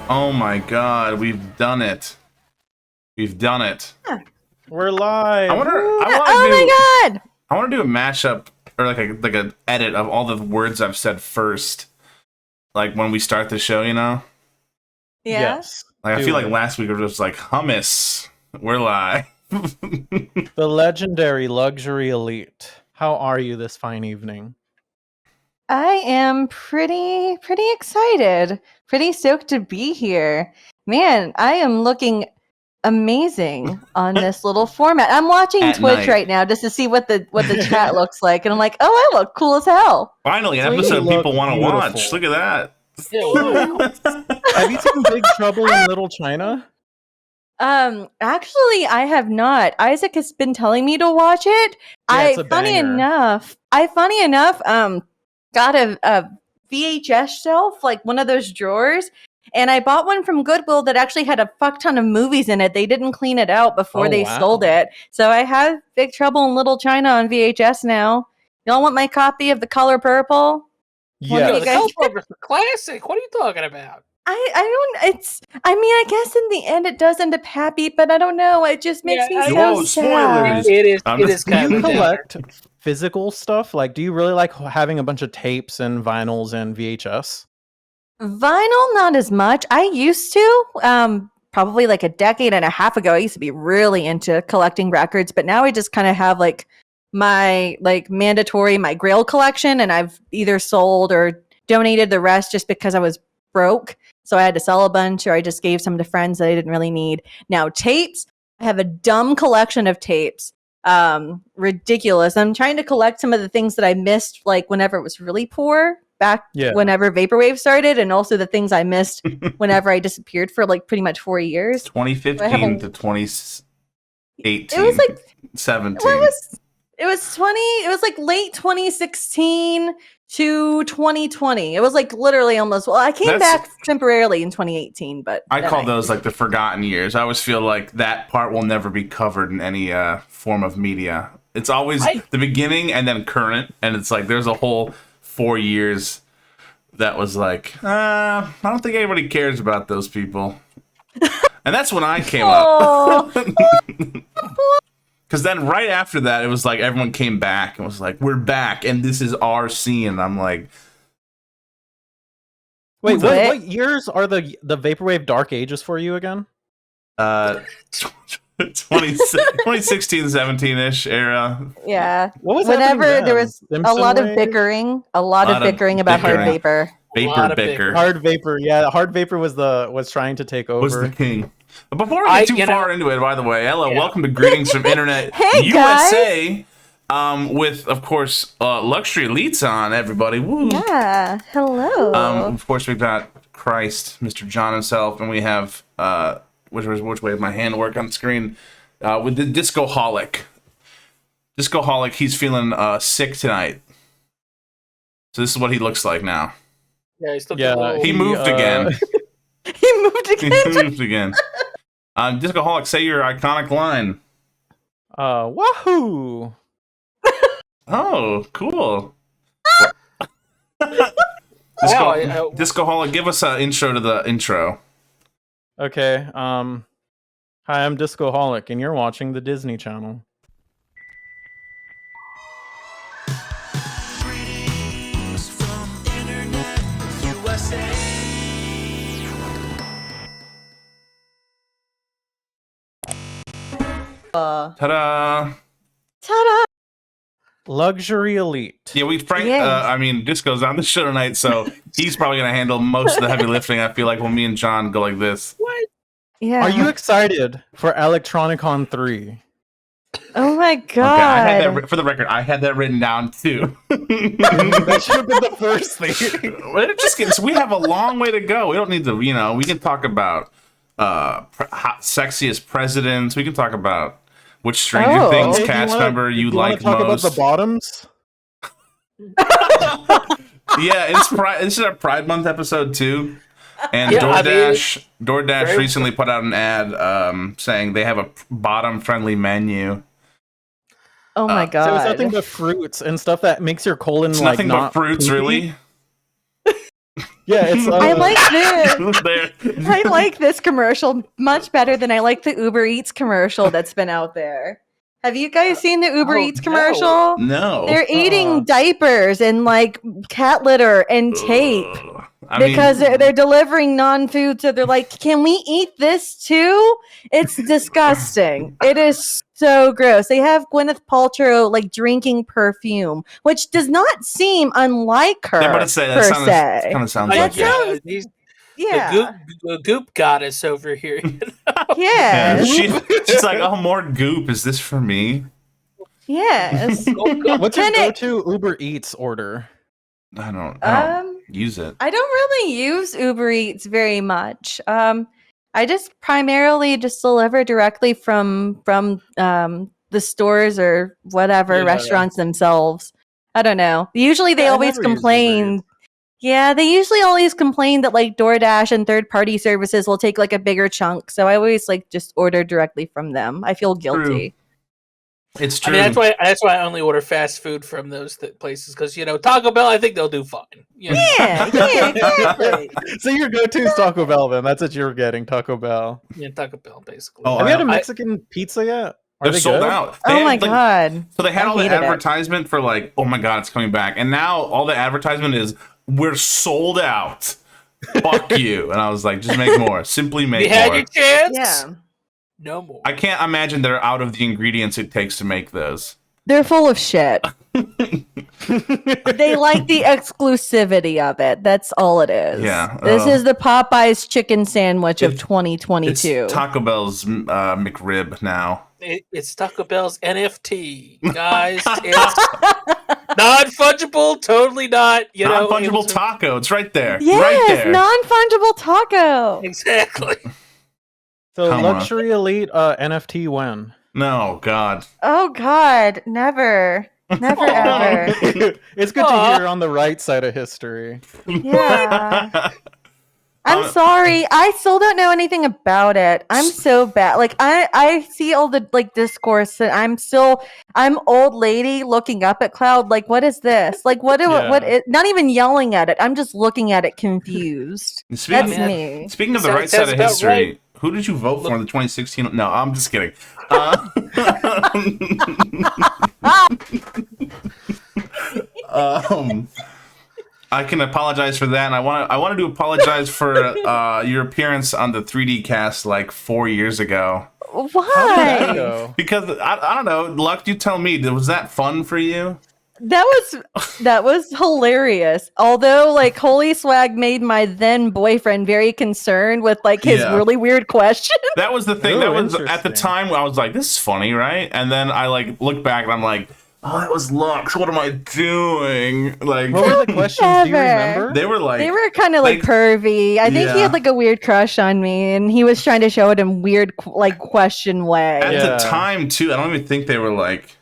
Oh my god, we've done it. We've done it. We're live. I want to do a mashup or like an edit of all the words I've said first. Like when we start the show, you know? Yeah. Yes. Like I feel like last week it was like hummus. We're live. The legendary luxury elite. How are you this fine evening? I am pretty excited. Pretty stoked to be here. Man, I am looking amazing on this little format. I'm watching At Twitch night. right now just to see what the chat looks like, and I'm like, oh, I look cool as hell. Finally, an Sweet. episode people Look want to watch. beautiful. Look at that. Have you seen Big Trouble in Little China? Actually, I have not. Isaac has been telling me to watch it. Yeah, it's a funny banger. enough, got a VHS shelf, like one of those drawers, and I bought one from Goodwill that actually had a fuck ton of movies in it. They didn't clean it out before they sold it. So I have Big Trouble in Little China on VHS now. Y'all want my copy of The Color Purple? Yeah. you The guys- Culprit classic. What are you talking about? I guess in the end it does end up happy, but I don't know. It just makes me so Whoa, sad. spoilers. It is Do kind you of a downer. collect physical stuff? Like, do you really like having a bunch of tapes and vinyls and VHS? Vinyl, not as much. I used to, probably like a decade and a half ago, I used to be really into collecting records, but now I just kind of have like my mandatory, my Grail collection, and I've either sold or donated the rest just because I was broke. So I had to sell a bunch, or I just gave some to friends that I didn't really need. Now tapes, I have a dumb collection of tapes. Ridiculous. I'm trying to collect some of the things that I missed, like whenever it was really poor, back whenever Vaporwave started, and also the things I missed whenever I disappeared for like pretty much 4 years. 2015 to 2018. It was like 17. Well, it was like late 2016 to 2020. It was like literally almost. Well, I came back temporarily in 2018, but I call those like the forgotten years. I always feel like that part will never be covered in any form of media. It's always the beginning and then current, and it's like there's a whole 4 years that was like, I don't think anybody cares about those people. And that's when I came up. Because then right after that, it was like everyone came back and was like, we're back, and this is our scene. And I'm like... Wait, what years are the Vaporwave Dark Ages for you again? 2016, 17-ish era. Yeah. What was whenever there was Simpson a lot of wave? bickering, about hard vapor. Hard vapor, yeah. Hard vapor was trying to take over. Was the king. But before we get too far into it, by the way, hello, welcome to Greetings from Internet U.S.A. With, of course, Luxury Elites on, everybody. Woo. Yeah, hello. Of course, we've got Christ, Mr. John himself, and we have, which way did my hand work on the screen? With the Discoholic. Discoholic, he's feeling sick tonight. So this is what he looks like now. Yeah, he's still he moved again. He moved again. He moved again. Discoholic, say your iconic line. Wahoo! Oh, cool. Discoholic, give us an intro to the intro. Okay. Hi, I'm Discoholic, and you're watching the Disney Channel. Greetings from Internet USA. Ta-da! Ta-da! Luxury Elite. Yeah, Disco's on the show tonight, so he's probably going to handle most of the heavy lifting. I feel like when me and John go like this. What? Yeah. Are you excited for Electronicon 3? Oh my god! Okay, I had that, for the record, I had that written down too. That should have been the first thing. It just gets. We have a long way to go. We don't need to. We can talk about sexiest presidents. We can talk about which Stranger Things cast member you like talk most. about the bottoms? Yeah, this is our Pride Month episode too. And DoorDash recently put out an ad saying they have a bottom-friendly menu. Oh my god! So it's nothing but fruits and stuff that makes your colon It's like nothing not but fruits, poopy? really. Yeah, it's. I like this. Who's there? I like this commercial much better than I like the Uber Eats commercial that's been out there. Have you guys seen the Uber oh, Eats no. commercial? No. They're eating diapers and like cat litter and tape Ugh. I mean, because they're delivering non-food. So they're like, "Can we eat this too?" It's disgusting. It is so gross. They have Gwyneth Paltrow like drinking perfume, which does not seem unlike her yeah, but it's that per sounds, se. kind of sounds Oh, like That it. sounds- he's Yeah. the goop goddess over here. Yeah, Yes. she's like, oh, more goop. Is this for me? Yes. What's your Can it- go-to Uber Eats order? I don't use it. I don't really use Uber Eats very much. I just primarily just deliver directly from the stores or whatever Yeah. restaurants themselves. I don't know. Usually they Yeah, I always never use Uber complain. Eats. Yeah, they usually always complain that like DoorDash and third-party services will take like a bigger chunk. So I always like just order directly from them. I feel guilty. It's I true. mean, that's why I only order fast food from those places because Taco Bell. I think they'll do fine. You know? Yeah, yeah, exactly. So your go-to is Taco Bell, then? That's what you're getting, Taco Bell. Yeah, Taco Bell basically. Oh, Have you had a I- Mexican pizza yet? Are They're they sold good? out. They Oh had, my like, god. So they had I all the hated it. advertisement for like, oh my god, it's coming back, and now all the advertisement is we're sold out. Fuck you. And I was like, just make more. Simply make you had more. your chance. Yeah. No more. I can't imagine they're out of the ingredients it takes to make those. They're full of shit. They like the exclusivity of it. That's all it is. Yeah, This is the Popeyes chicken sandwich of It's 2022. Taco Bell's McRib now. It's Taco Bell's NFT, guys. It's non-fungible, totally not. Non-fungible able to- taco. It's right there. Yes, right there. non-fungible taco. Exactly. So Come on. luxury elite NFT when? No, God. Oh god, never. Never ever. It's good Aw. to hear on the right side of history. Yeah. I'm sorry. I still don't know anything about it. I'm so bad. Like I see all the like discourse and I'm old lady looking up at cloud like what is this? Like what not even yelling at it. I'm just looking at it confused. Speaking, That's me. speaking of the So right it side sounds of about history, right. who did you vote for in the 2016? No, I'm just kidding. I can apologize for that, and I wanted to apologize for your appearance on the 3D cast like 4 years ago. Why? Go. Because I don't know, Luck, you tell me, was that fun for you? That was hilarious. Although like Holy Swag made my then boyfriend very concerned with like his Yeah. really weird question. That was the thing. Ooh, That was at the interesting. time I was like, this is funny, right? And then I like look back and I'm like, oh, that was Lux. What am I doing? Like, What were the questions? Do you Never. remember? they were like, They were kind of like pervy. I think he Yeah. had like a weird crush on me, and he was trying to show it in weird like question way. at Yeah. the time too. I don't even think they were like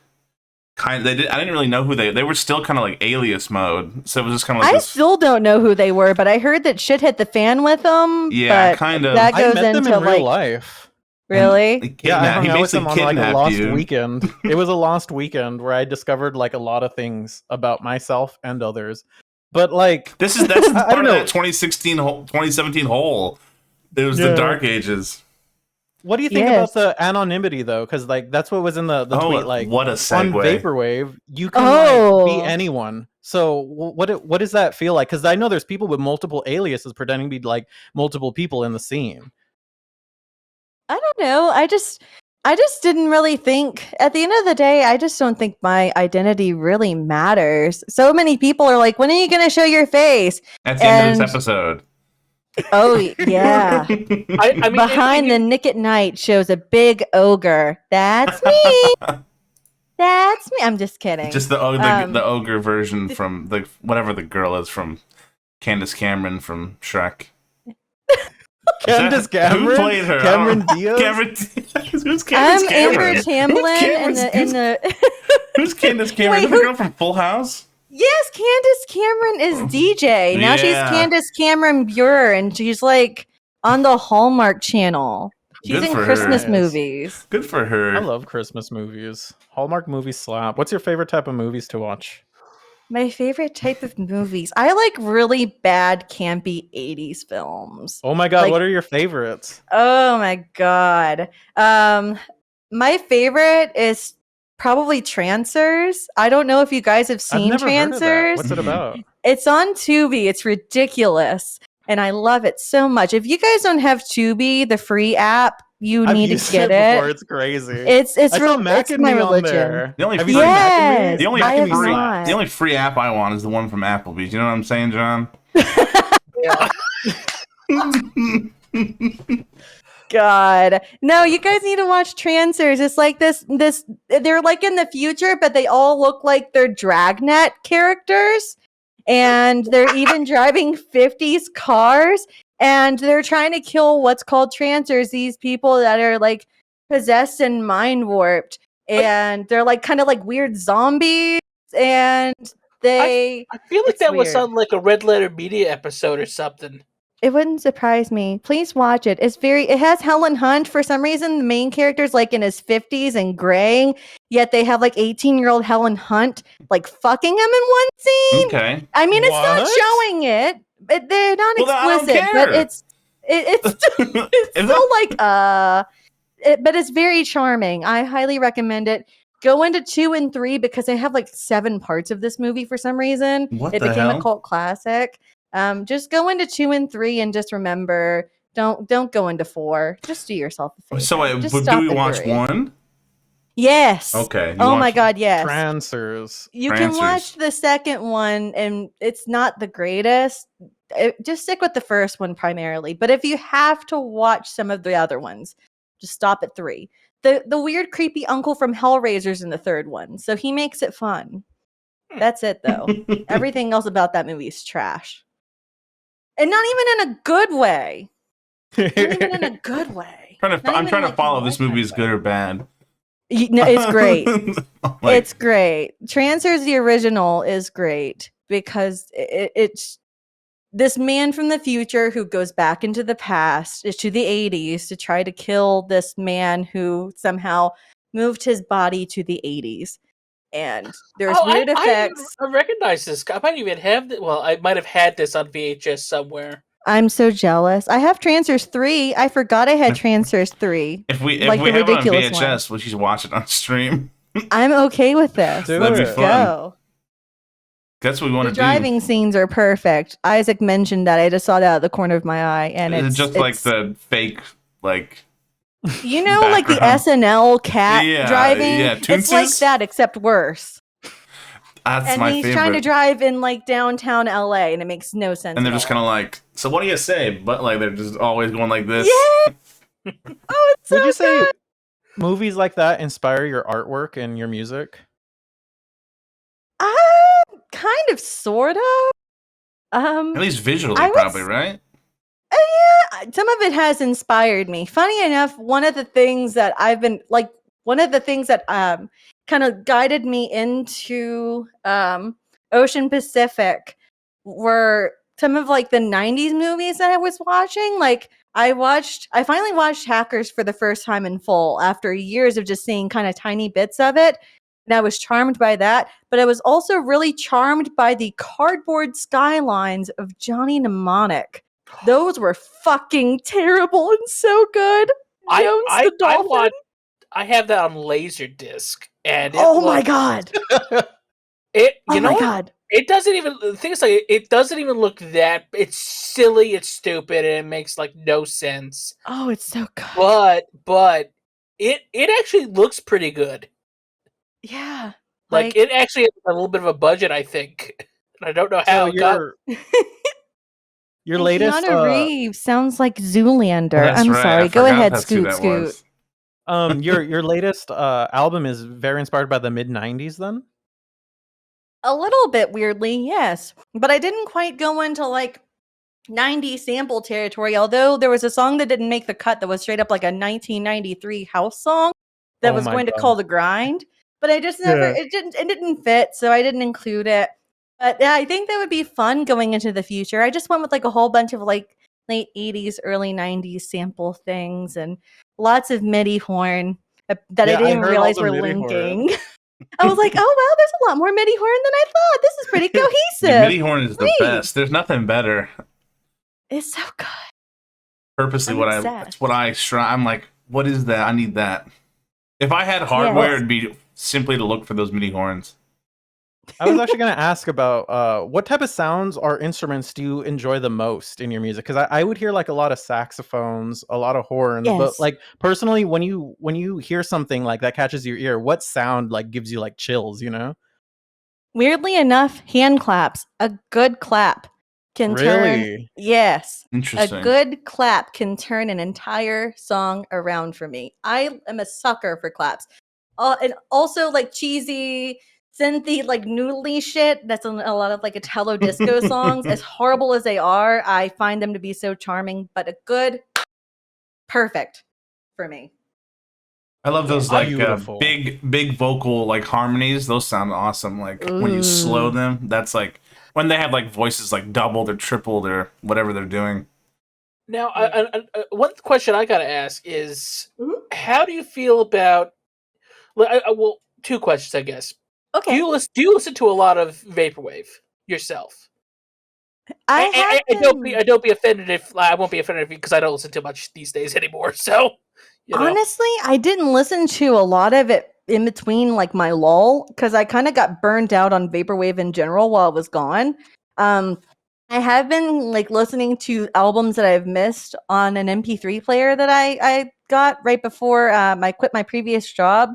I didn't really know who they were. Still kind of like alias mode. So it was just kind of like I this. still don't know who they were, but I heard that shit hit the fan with them. Yeah, but kind of. That I goes met them into in real like life. really. Yeah, I hung he out with them basically on like a kidnapped lost you. weekend. It was a lost weekend where I discovered like a lot of things about myself and others. But like, That's I part don't of know. that 2017 hole. It was the Yeah. dark ages. What do you think Yes. about the anonymity though? Because like that's what was in the Oh, tweet. Like what a on segue. Vaporwave, you can Oh. like, be anyone. So what does that feel like? Because I know there's people with multiple aliases pretending to be like multiple people in the scene. I don't know. I just didn't really think at the end of the day, I just don't think my identity really matters. So many people are like, when are you going to show your face? At the end of And- this episode. Oh, yeah. I mean, Behind the Nick at Night shows a big ogre. That's me. That's me. I'm just kidding. Just the Um, the ogre version from the whatever the girl is from Candace Cameron from Shrek. Candace Cameron, Who played her? Cameron Diaz. Cameron Diaz. Who's I'm Candace Amber Cameron? Tamblyn in the Who's Candace Cameron? Wait, Is that the who- girl from Full House? Yes, Candace Cameron is DJ. Now she's Yeah. Candace Cameron Bure, and she's like on the Hallmark Channel. She's Good in for her. Christmas Yes. movies. Good for her. I love Christmas movies. Hallmark movies slap. What's your favorite type of movies to watch? My favorite type of movies. I like really bad, campy 80s films. Oh my god, Like- what are your favorites? Oh my god. My favorite is probably Trancers. I don't know if you guys have I've seen never heard of that. Trancers. What's it about? It's on Tubi. It's ridiculous. And I love it so much. If you guys don't have Tubi, the free app, you I've need to used get before. it. It's crazy. It's I saw it's my Mac on religion. there. The only Have free- you seen Mac and Me? Yes, The only I have free, not. the only free app I want is the one from Applebee's. You know what I'm saying, John? Yeah. God. No, you guys need to watch Trancers. It's like this they're like in the future, but they all look like they're Dragnet characters. And they're even driving 50s cars. And they're trying to kill what's called Trancers, these people that are like possessed and mind warped. And they're like kind of like weird zombies. And they I feel like It's that was weird. on like a Red Letter Media episode or something. It wouldn't surprise me. Please watch it. It has Helen Hunt. For some reason, the main character's like in his 50s and graying, yet they have like 18-year-old Helen Hunt like fucking him in one scene. Okay. I mean, it's not What? showing it. But they're not Well, then I don't explicit, but care. it's Is still like but it's very charming. I highly recommend it. Go into 2 and 3 because they have like 7 parts of this movie for some reason. What It the became hell? a cult classic. Just go into 2 and 3 and just remember, don't go into 4. Just do yourself a favor. So wait, Just but stop do we at watch 3. one? Yes. Okay. you Oh my watch- god, yes. Trancers. You can watch Trancers. the second one, and it's not the greatest. Just stick with the first one primarily. But if you have to watch some of the other ones, just stop at 3. The weird, creepy uncle from Hellraiser's in the third one, so he makes it fun. That's it, though. Everything else about that movie is trash, and not even in a good way. Not even in a good way. I'm Not trying even, to like, follow in a if this movie is lifetime good way. or bad. No, it's great. Like, It's great. Trancers, the original, is great because it's this man from the future who goes back into the past, to the 80s, to try to kill this man who somehow moved his body to the 80s. And there's weird effects. I recognize this. I might even have it. Well, I might have had this on VHS somewhere. I'm so jealous. I have Trancers 3. I forgot I had Trancers 3. if we like have the it on ridiculous VHS, we should watch it on stream. I'm okay with this. Do Let's it. That'd be fun. go. That's what we want The to do. driving scenes are perfect. Isaac mentioned that. I just saw that out of the corner of my eye, and It's it's just like it's- the fake, like you know, like the background. SNL cat Yeah, driving. yeah, It's like Toonses. that, except worse. that's And my he's favorite. trying to drive in like downtown LA, and it makes no sense. and they're at just all. kind of like, so what do you say? But like they're just always going like this. Yeah. Oh, it's so Would you say good. movies like that inspire your artwork and your music? Kind of, sort of. At least visually, I would probably, s- right? Yeah, some of it has inspired me. Funny enough, one of the things that kind of guided me into Ocean Pacific were some of like the 90s movies that I was watching. Like I finally watched Hackers for the first time in full after years of just seeing kind of tiny bits of it. And I was charmed by that, but I was also really charmed by the cardboard skylines of Johnny Mnemonic. Those were fucking terrible and so good. Jones the Dolphin. I have that on Laserdisc, and Oh my god. It Oh you know my what? god. It doesn't even the thing is like it doesn't even look that. It's silly. It's stupid, and it makes like no sense. Oh, it's so good. But it actually looks pretty good. Yeah. Like it actually has a little bit of a budget, I think. And I don't know how So it got. your And latest Keanu Reeves sounds like Zoolander. Well, that's I'm right, I sorry. Go forgot ahead, that's who Scoot, that Scoot. was. your latest album is very inspired by the mid 90s then? A little bit weirdly, yes. But I didn't quite go into like 90s sample territory, although there was a song that didn't make the cut that was straight up like a 1993 house song that Oh was my going to God. call The Grind. But I just never Yeah. it didn't fit, so I didn't include it. But yeah, I think that would be fun going into the future. I just went with like a whole bunch of like late 80s, early 90s sample things and lots of MIDI horn that I Yeah, I didn't even heard all realize the were MIDI horn. linking. I was like, oh wow, there's a lot more MIDI horn than I thought. This is pretty The cohesive. MIDI horn is the Sweet. best. There's nothing better. It's so good. Purposely, I'm that's what I I'm like, what is that? I need that. If I had hardware, it'd be simply to look for those MIDI horns. I was actually going to ask about what type of sounds or instruments do you enjoy the most in your music? Because I would hear like a lot of saxophones, a lot of horns, but Yes. like personally, when you hear something like that catches your ear, what sound like gives you like chills? You know? Weirdly enough, hand claps. A good clap can turn. Really? Yes. A Interesting. good clap can turn an entire song around for me. I am a sucker for claps. And also like cheesy, synthy, like noodly shit. That's in a lot of like Italo disco songs. As horrible as they are, I find them to be so charming. But a good, perfect for me. I love those Yeah. like Beautiful. big vocal like harmonies. Those sound awesome. Like when you slow Ooh. them, that's like when they have like voices like doubled or tripled or whatever they're doing. Now, one question I gotta ask is, Mhm. how do you feel about? Well, two questions, I guess. Okay. Do you listen to a lot of vaporwave yourself? I have Don't been. don't be offended if I won't be offended because I don't listen to much these days anymore. So, you know. Honestly, I didn't listen to a lot of it in between like my lull because I kind of got burned out on vaporwave in general while I was gone. I have been like listening to albums that I've missed on an MP3 player that I got right before I quit my previous job.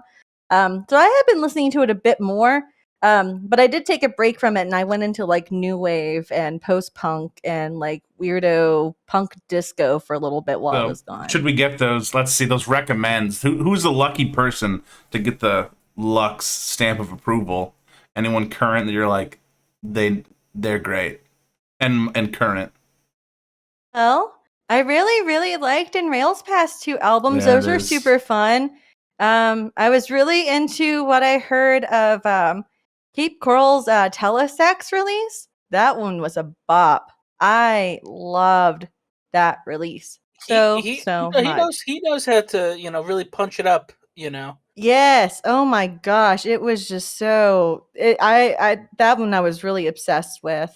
So I have been listening to it a bit more. But I did take a break from it and I went into like new wave and post punk and like weirdo punk disco for a little bit while I So was gone. should we get those? Let's see those recommends. Who's the lucky person to get the Lux stamp of approval? Anyone current that you're like they're great and current. Well, I really liked In Rail's past two albums. Yeah, Those it were is. super fun. I was really into what I heard of Keep Coral's Telesex release. That one was a bop. I loved that release so much. He knows how to really punch it up. Yes. Oh my gosh, it was just so. I that one I was really obsessed with.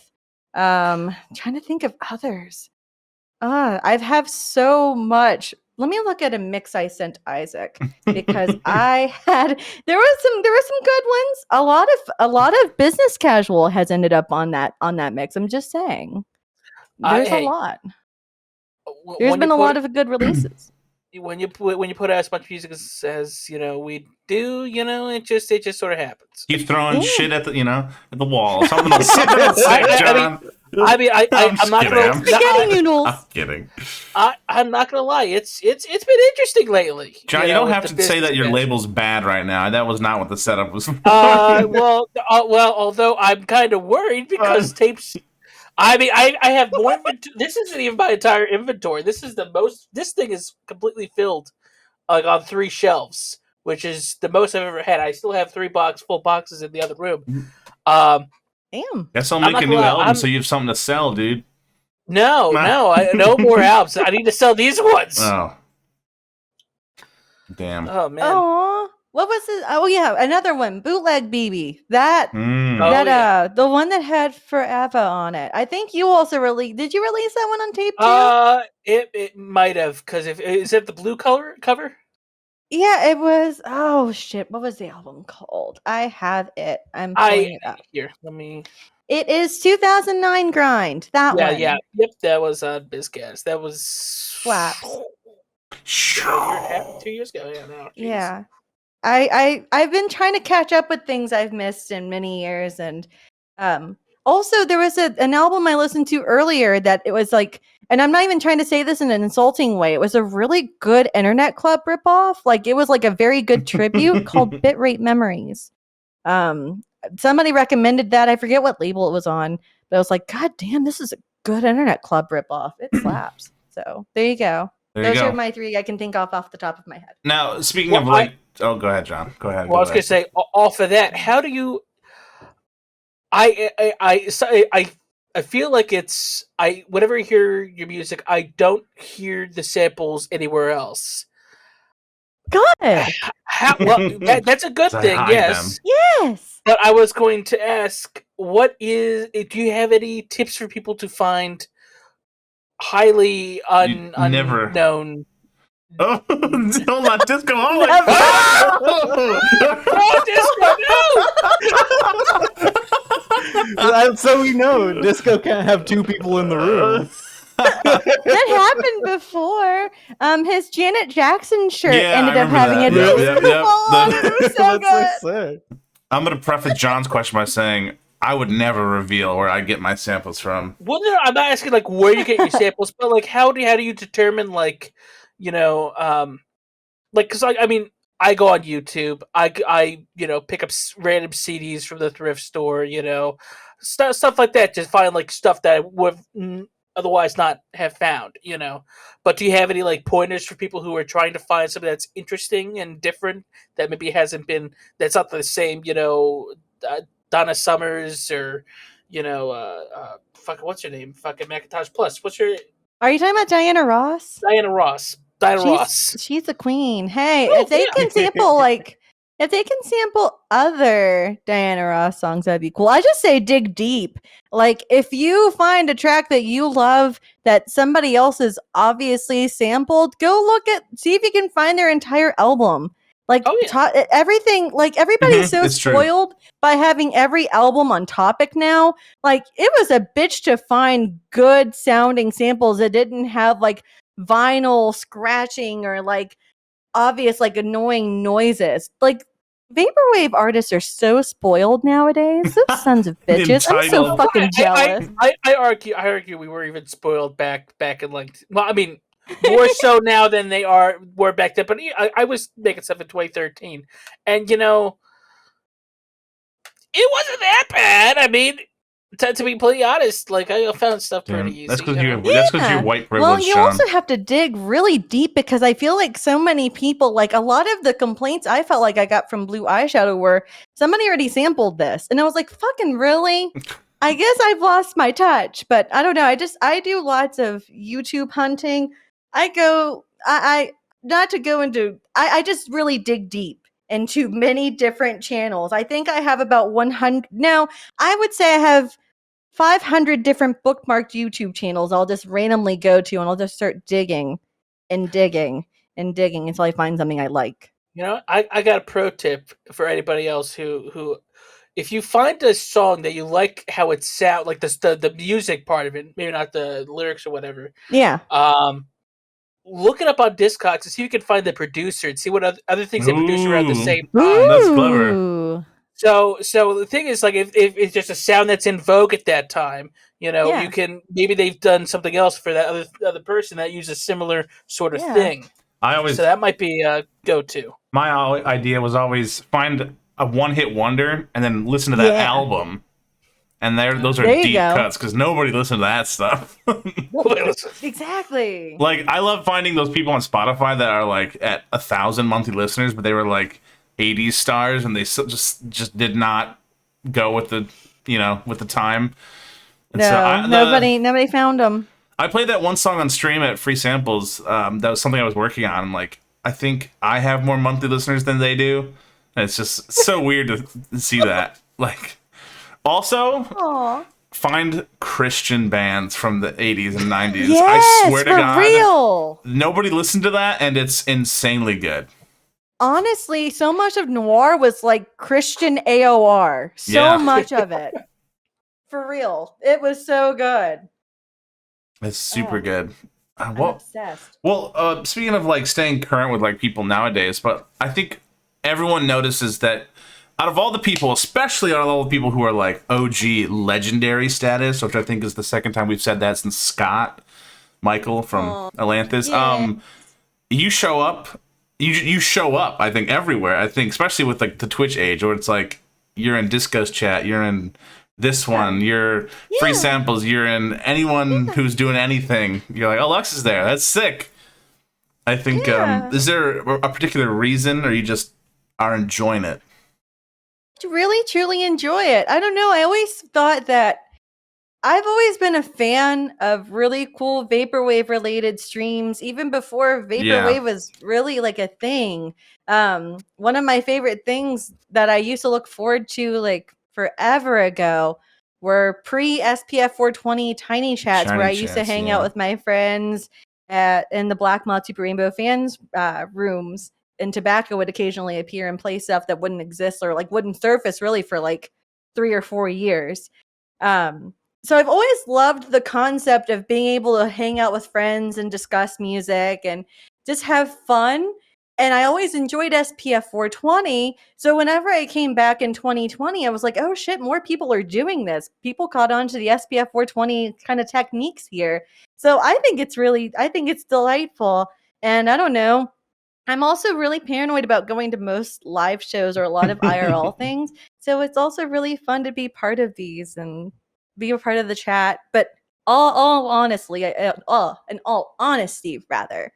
Trying to think of others. I've have so much. Let me look at a mix I sent Isaac because I had there were some good ones. A lot of business casual has ended up on that mix. I'm just saying. There's a Hey, lot. There's when you been a put lot of good releases. when you put out as much music as we do, it just sort of happens. Keep throwing Yeah. shit at the wall. Something will stick, John. I'm not gonna. Spaghetti noodles. I'm kidding. I'm not gonna lie. It's been interesting lately. John, you don't with have the to say that business your guys. label's bad right now. That was not what the setup was. Well, although I'm kind of worried because tapes. I have more. This isn't even my entire inventory. This is the most. This thing is completely filled, like on 3 shelves, which is the most I've ever had. I still have 3 full boxes in the other room. Damn. Guess I'll I'm make not a new gonna lie, album I'm- so you have something to sell, dude. No, no more albums. I need to sell these ones. Oh. Damn. Oh man. Aw. What was it? Oh yeah, another one. Bootleg BB. That Mm. Oh, that yeah. the one that had Forever on it. I think you also released. Did you release that one on tape too? It might have because is it the blue color cover? Yeah, it was. Oh shit! What was the album called? I have it. I'm pulling it up. Here. Let me. It is 2009 Grind. That one. Yeah. Yep. That was Bizcast. That was Slaps. 2 years ago. Yeah. No. Geez. Yeah. I've been trying to catch up with things I've missed in many years, and also there was an album I listened to earlier that it was like, and I'm not even trying to say this in an insulting way. It was a really good Internet Club ripoff. Like it was like a very good tribute called Bitrate Memories. Somebody recommended that. I forget what label it was on, but I was like, God damn, this is a good Internet Club ripoff. It slaps. So there you go. Those are my 3 I can think off the top of my head. Now, speaking of like, go ahead, John. Go ahead. Well, I was gonna say off of that. How do you? I feel like it's whenever I hear your music, I don't hear the samples anywhere else. Good. That's a good I thing, hide yes. Yes. But I was going to ask, do you have any tips for people to find highly You never. unknown? Oh, hold on, Discoholic. Never. Oh, Disco, no! So we know Disco can't have two people in the room. That happened before. His Janet Jackson shirt Yeah, ended I up remember having that. a Yep, disco yep, ball on it. It was so That's good. so sick. I'm gonna preface John's question by saying I would never reveal where I get my samples from. Well, no, I'm not asking like where you get your samples, but like how do you determine like, like because I mean I go on YouTube, I pick up random CDs from the thrift store, stuff like that, just find like stuff that I would otherwise not have found, But do you have any like pointers for people who are trying to find something that's interesting and different that maybe that's not the same, Donna Summers or fucking what's your name? Fucking Macintosh Plus. Are you talking about Diana Ross? Diana Ross? She's the queen. Hey, Oh, if they yeah. can sample other Diana Ross songs, that'd be cool. I just say dig deep. Like if you find a track that you love that somebody else has obviously sampled, see if you can find their entire album. Like Oh, yeah. everything, like everybody's so It's true. spoiled by having every album on topic now. Like it was a bitch to find good sounding samples that didn't have like vinyl scratching or like obvious like annoying noises. Like vaporwave artists are so spoiled nowadays. Those sons of bitches. I'm so Entitled. fucking jealous. I argue we were even spoiled back in like, well, I mean, more so now than were back then. But I was making stuff in 2013, and it wasn't that bad. I mean, to be completely honest, like I found stuff pretty easy. That's because you know? you're white privilege, Well, you Sean. also have to dig really deep because I feel like so many people, like a lot of the complaints I felt like I got from Blue Eyeshadow were somebody already sampled this. And I was like, fucking really? I guess I've lost my touch, but I don't know. I do lots of YouTube hunting. I just really dig deep into many different channels. I think I have about 100. No, I would say I have 500 different bookmarked YouTube channels I'll just randomly go to and I'll just start digging and digging and digging until I find something I like. I got a pro tip for anybody else who if you find a song that you like how it sounds, like the music part of it, maybe not the lyrics or whatever. Yeah. Look it up on Discogs to see if you can find the producer and see what other things they produce around the same time. That's clever. Ooh. So the thing is, like, if it's just a sound that's in vogue at that time, Yeah. you can maybe they've done something else for that other person that uses similar sort of Yeah. thing. So that might be a go-to. My idea was always find a one-hit wonder and then listen to that album. And those are There you deep go. cuts because nobody listened to that stuff. Nobody listens. Exactly. Like I love finding those people on Spotify that are like at 1,000 monthly listeners, but they were like 80s stars and they just did not go with the time. And No, nobody found them. I played that one song on stream at Free Samples. That was something I was working on. I'm like, I think I have more monthly listeners than they do. And it's just so weird to see that. Like, also, Aww. find Christian bands from the 80s and 90s. Yes, I swear to for God, real. nobody listened to that, and it's insanely good. Honestly, so much of noir was like Christian AOR. So much of it. For real. It was so good. It's super good. I'm obsessed. Well, speaking of like staying current with like people nowadays, but I think everyone notices that out of all the people, especially out of all the people who are like OG legendary status, which I think is the second time we've said that since Scott Michael from Atlantis, yeah. you show up. You show up, I think, everywhere. I think, especially with like the Twitch age, where it's like you're in Disco's chat, you're in this one, you're Free Samples, you're in anyone who's doing anything. You're like, oh, Lux is there. That's sick. I think. Is there a particular reason, or you just are enjoying it? Really, truly enjoy it. I don't know. I always thought that I've always been a fan of really cool vaporwave related streams, even before vaporwave was really like a thing. One of my favorite things that I used to look forward to like forever ago were pre SPF 420 tiny chats, Tiny where I used to chats, hang yeah. out with my friends in the Black Mod Super Rainbow fans rooms, and Tobacco would occasionally appear and play stuff that wouldn't exist or like wouldn't surface really for like 3 or 4 years. So I've always loved the concept of being able to hang out with friends and discuss music and just have fun. And I always enjoyed SPF 420. So whenever I came back in 2020, I was like, oh shit, more people are doing this. People caught on to the SPF 420 kind of techniques here. So I think it's delightful. And I don't know. I'm also really paranoid about going to most live shows or a lot of IRL things. So it's also really fun to be part of these and be a part of the chat. But all honestly, in all honesty, rather,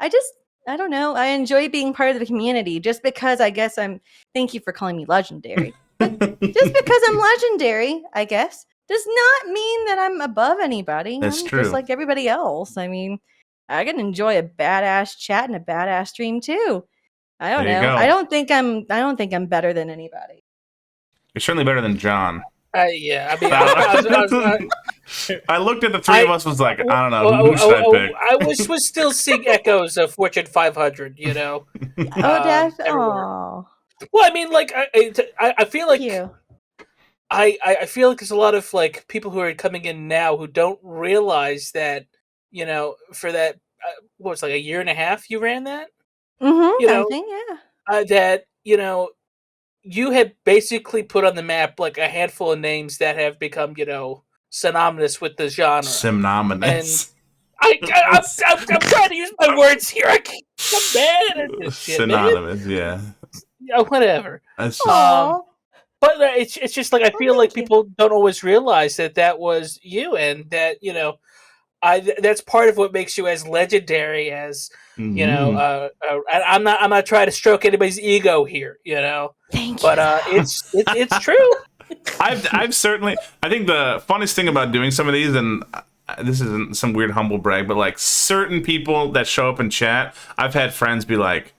I just I don't know. I enjoy being part of the community just because I guess I'm. Thank you for calling me legendary. But just because I'm legendary, I guess, does not mean that I'm above anybody. That's I'm true. just like everybody else. I mean, I can enjoy a badass chat and a badass stream too. I don't There you know. go. I don't think I'm better than anybody. You're certainly better than John. Yeah, I mean, I looked at the three of us, was like, I don't know, who should I pick? I was still seeing echoes of Fortune 500, you know. Everywhere. Oh, Well, I mean, like, I feel like thank you. I feel like there's a lot of like people who are coming in now who don't realize that, you know, for that what was it, like a year and a half you ran that, Mm-hmm. you I know, think yeah. that you know you have basically put on the map like a handful of names that have become, you know, synonymous with the genre. Synonymous. I'm trying to use my words here. I'm bad at this shit, Synonymous, man. yeah. Yeah, whatever. That's just, Aw. But it's just like I feel like thank you. people don't always realize that was you, and that, you know, that's part of what makes you as legendary as, you know. I'm not trying to stroke anybody's ego here, you know. Thank But you. it's true. I've certainly, I think the funniest thing about doing some of these, and this isn't some weird humble brag, but like certain people that show up in chat, I've had friends be like,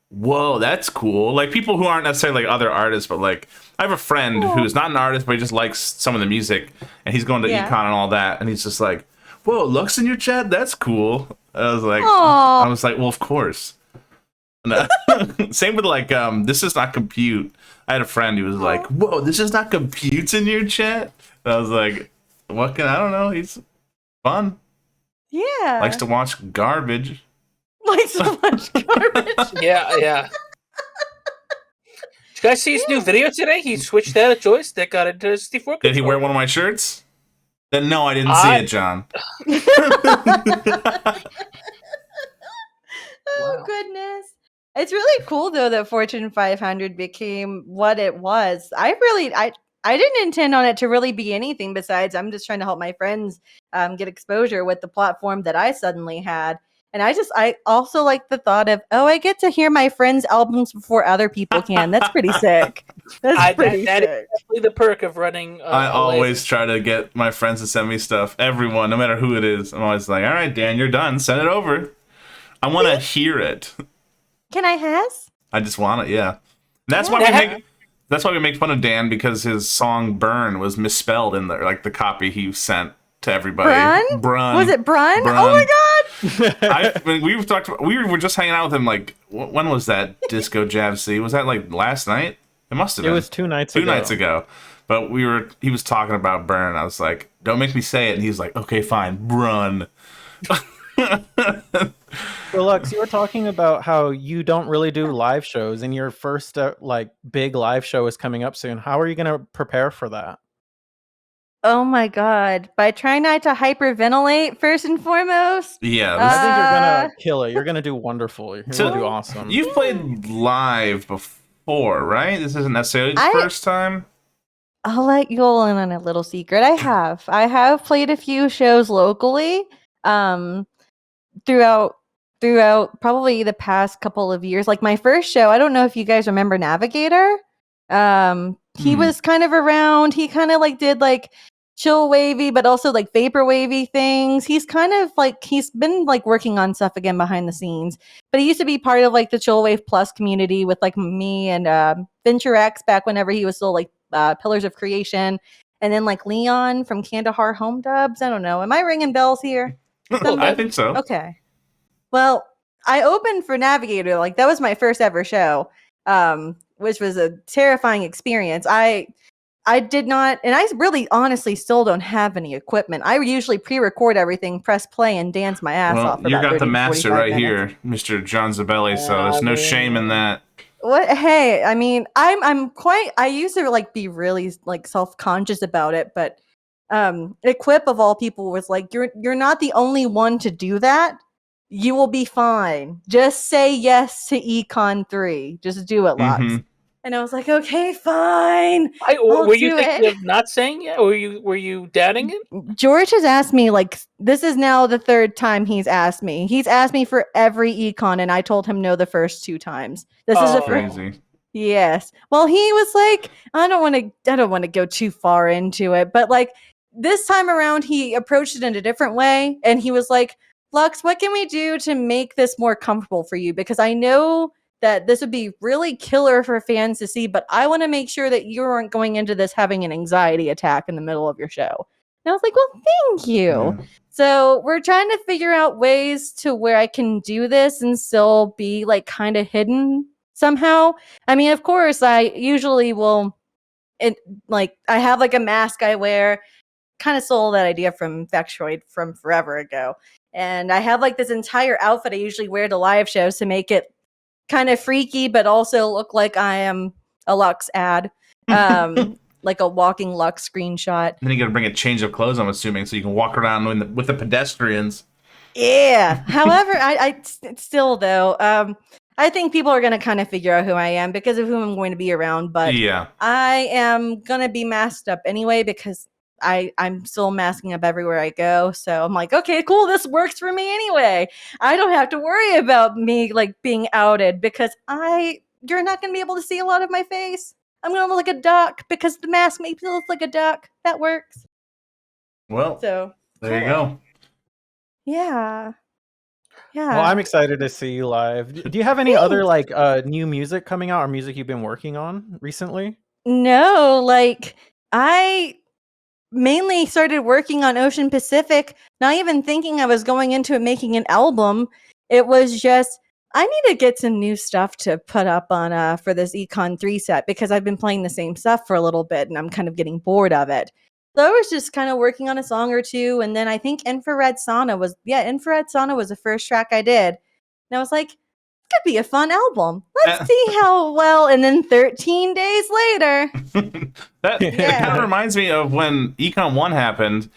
whoa, that's cool. Like people who aren't necessarily like other artists, but like I have a friend who's not an artist, but he just likes some of the music, and he's going to Yeah. Econ and all that, and he's just like, whoa, Lux in your chat? That's cool. I was like, Aw. well, of course. Same with like, this is not compute. I had a friend who was like, whoa, this is not computes in your chat? And I was like, I don't know, he's fun. Yeah. Likes to watch garbage. Like so much garbage. Yeah. Did you guys see his new video today? He switched out a joystick, got into 64 Did he wear controller. one of my shirts? Then no, I didn't see it, John. Oh Wow. goodness. It's really cool though that Fortune 500 became what it was. I didn't intend on it to really be anything besides I'm just trying to help my friends get exposure with the platform that I suddenly had. And I also like the thought of, oh, I get to hear my friends' albums before other people can. That's pretty sick. That's pretty That is sick. definitely the perk of running. I a always try to get my friends to send me stuff. Everyone, no matter who it is. I'm always like, all right, Dan, you're done. Send it over. I want to hear it. Can I has? I just want it, yeah. That's why we make fun of Dan, because his song "Burn" was misspelled in there, like the copy he sent to everybody. Brun? Was it Brun? Brun. Oh my god! We were just hanging out with him. Like, when was that? Discoholic? Was that like last night? It must have been. It was 2 nights Two ago. nights ago. But he was talking about Burn. I was like, don't make me say it. And he's like, okay, fine, Brun. So, Lux, you were talking about how you don't really do live shows, and your first like big live show is coming up soon. How are you going to prepare for that? Oh my god. By trying not to hyperventilate first and foremost. Yeah. I think you're going to kill it. You're going to do wonderful. You're So- going to do awesome. You've played live before, right? This isn't necessarily the first time. I'll let you all in on a little secret. I have played a few shows locally throughout probably the past couple of years. Like my first show, I don't know if you guys remember Navigator. He was kind of around. He kind of like did like chill wavy, but also like vapor wavy things. He's kind of like he's been like working on stuff again behind the scenes. But he used to be part of like the Chill Wave Plus community with like me and Venture X back whenever he was still like Pillars of Creation, and then like Leon from Kandahar Home Dubs. I don't know. Am I ringing bells here? I think so. Okay. Well, I opened for Navigator. Like that was my first ever show, which was a terrifying experience. I did not, and I really honestly still don't have any equipment. I usually pre-record everything, press play, and dance my ass off. Well, For you about got 30 the to master 45 right minutes. here, Mr. John Zabelli, so there's no shame in that. What? Hey, I mean, I'm quite. I used to like be really like self-conscious about it, but Equip of all people was like, you're not the only one to do that. You will be fine. Just say yes to Econ 3. Just do it, Lux. Mhm. And I was like, okay, fine. Were you do thinking it. of not saying it? Or were you doubting it? George has asked me, like, this is now the third time he's asked me. He's asked me for every Econ, and I told him no the first 2 times. This is the first. Crazy. Yes. Well, he was like, I don't want to go too far into it, but like this time around he approached it in a different way, and he was like, Lux, what can we do to make this more comfortable for you? Because I know that this would be really killer for fans to see, but I want to make sure that you aren't going into this having an anxiety attack in the middle of your show. And I was like, well, thank you. Yeah. So we're trying to figure out ways to where I can do this and still be like kind of hidden somehow. I mean, of course, I usually will. I have like a mask I wear. Kind of stole that idea from Vextroid from forever ago, and I have like this entire outfit I usually wear to live shows to make it kind of freaky, but also look like I am a Lux ad, like a walking Lux screenshot. Then you got to bring a change of clothes, I'm assuming, so you can walk around with the pedestrians. Yeah. However, I still though, I think people are going to kind of figure out who I am because of who I'm going to be around. But Yeah. I am going to be masked up anyway because I'm still masking up everywhere I go. So I'm like, okay, cool. This works for me anyway. I don't have to worry about me like being outed because you're not going to be able to see a lot of my face. I'm going to look like a duck because the mask makes me look like a duck. That works. Well, So there you cool. go. Yeah. Yeah. Well, I'm excited to see you live. Do you have any other like new music coming out or music you've been working on recently? No, like I mainly started working on Ocean Pacific, not even thinking I was going into it making an album. It was just I need to get some new stuff to put up on for this Econ 3 set because I've been playing the same stuff for a little bit and I'm kind of getting bored of it. So I was just kind of working on a song or two, and then I think Infrared Sauna was the first track I did. And I was like, could be a fun album. Let's see how well. And then 13 days later, That kind of reminds me of when Econ 1 happened.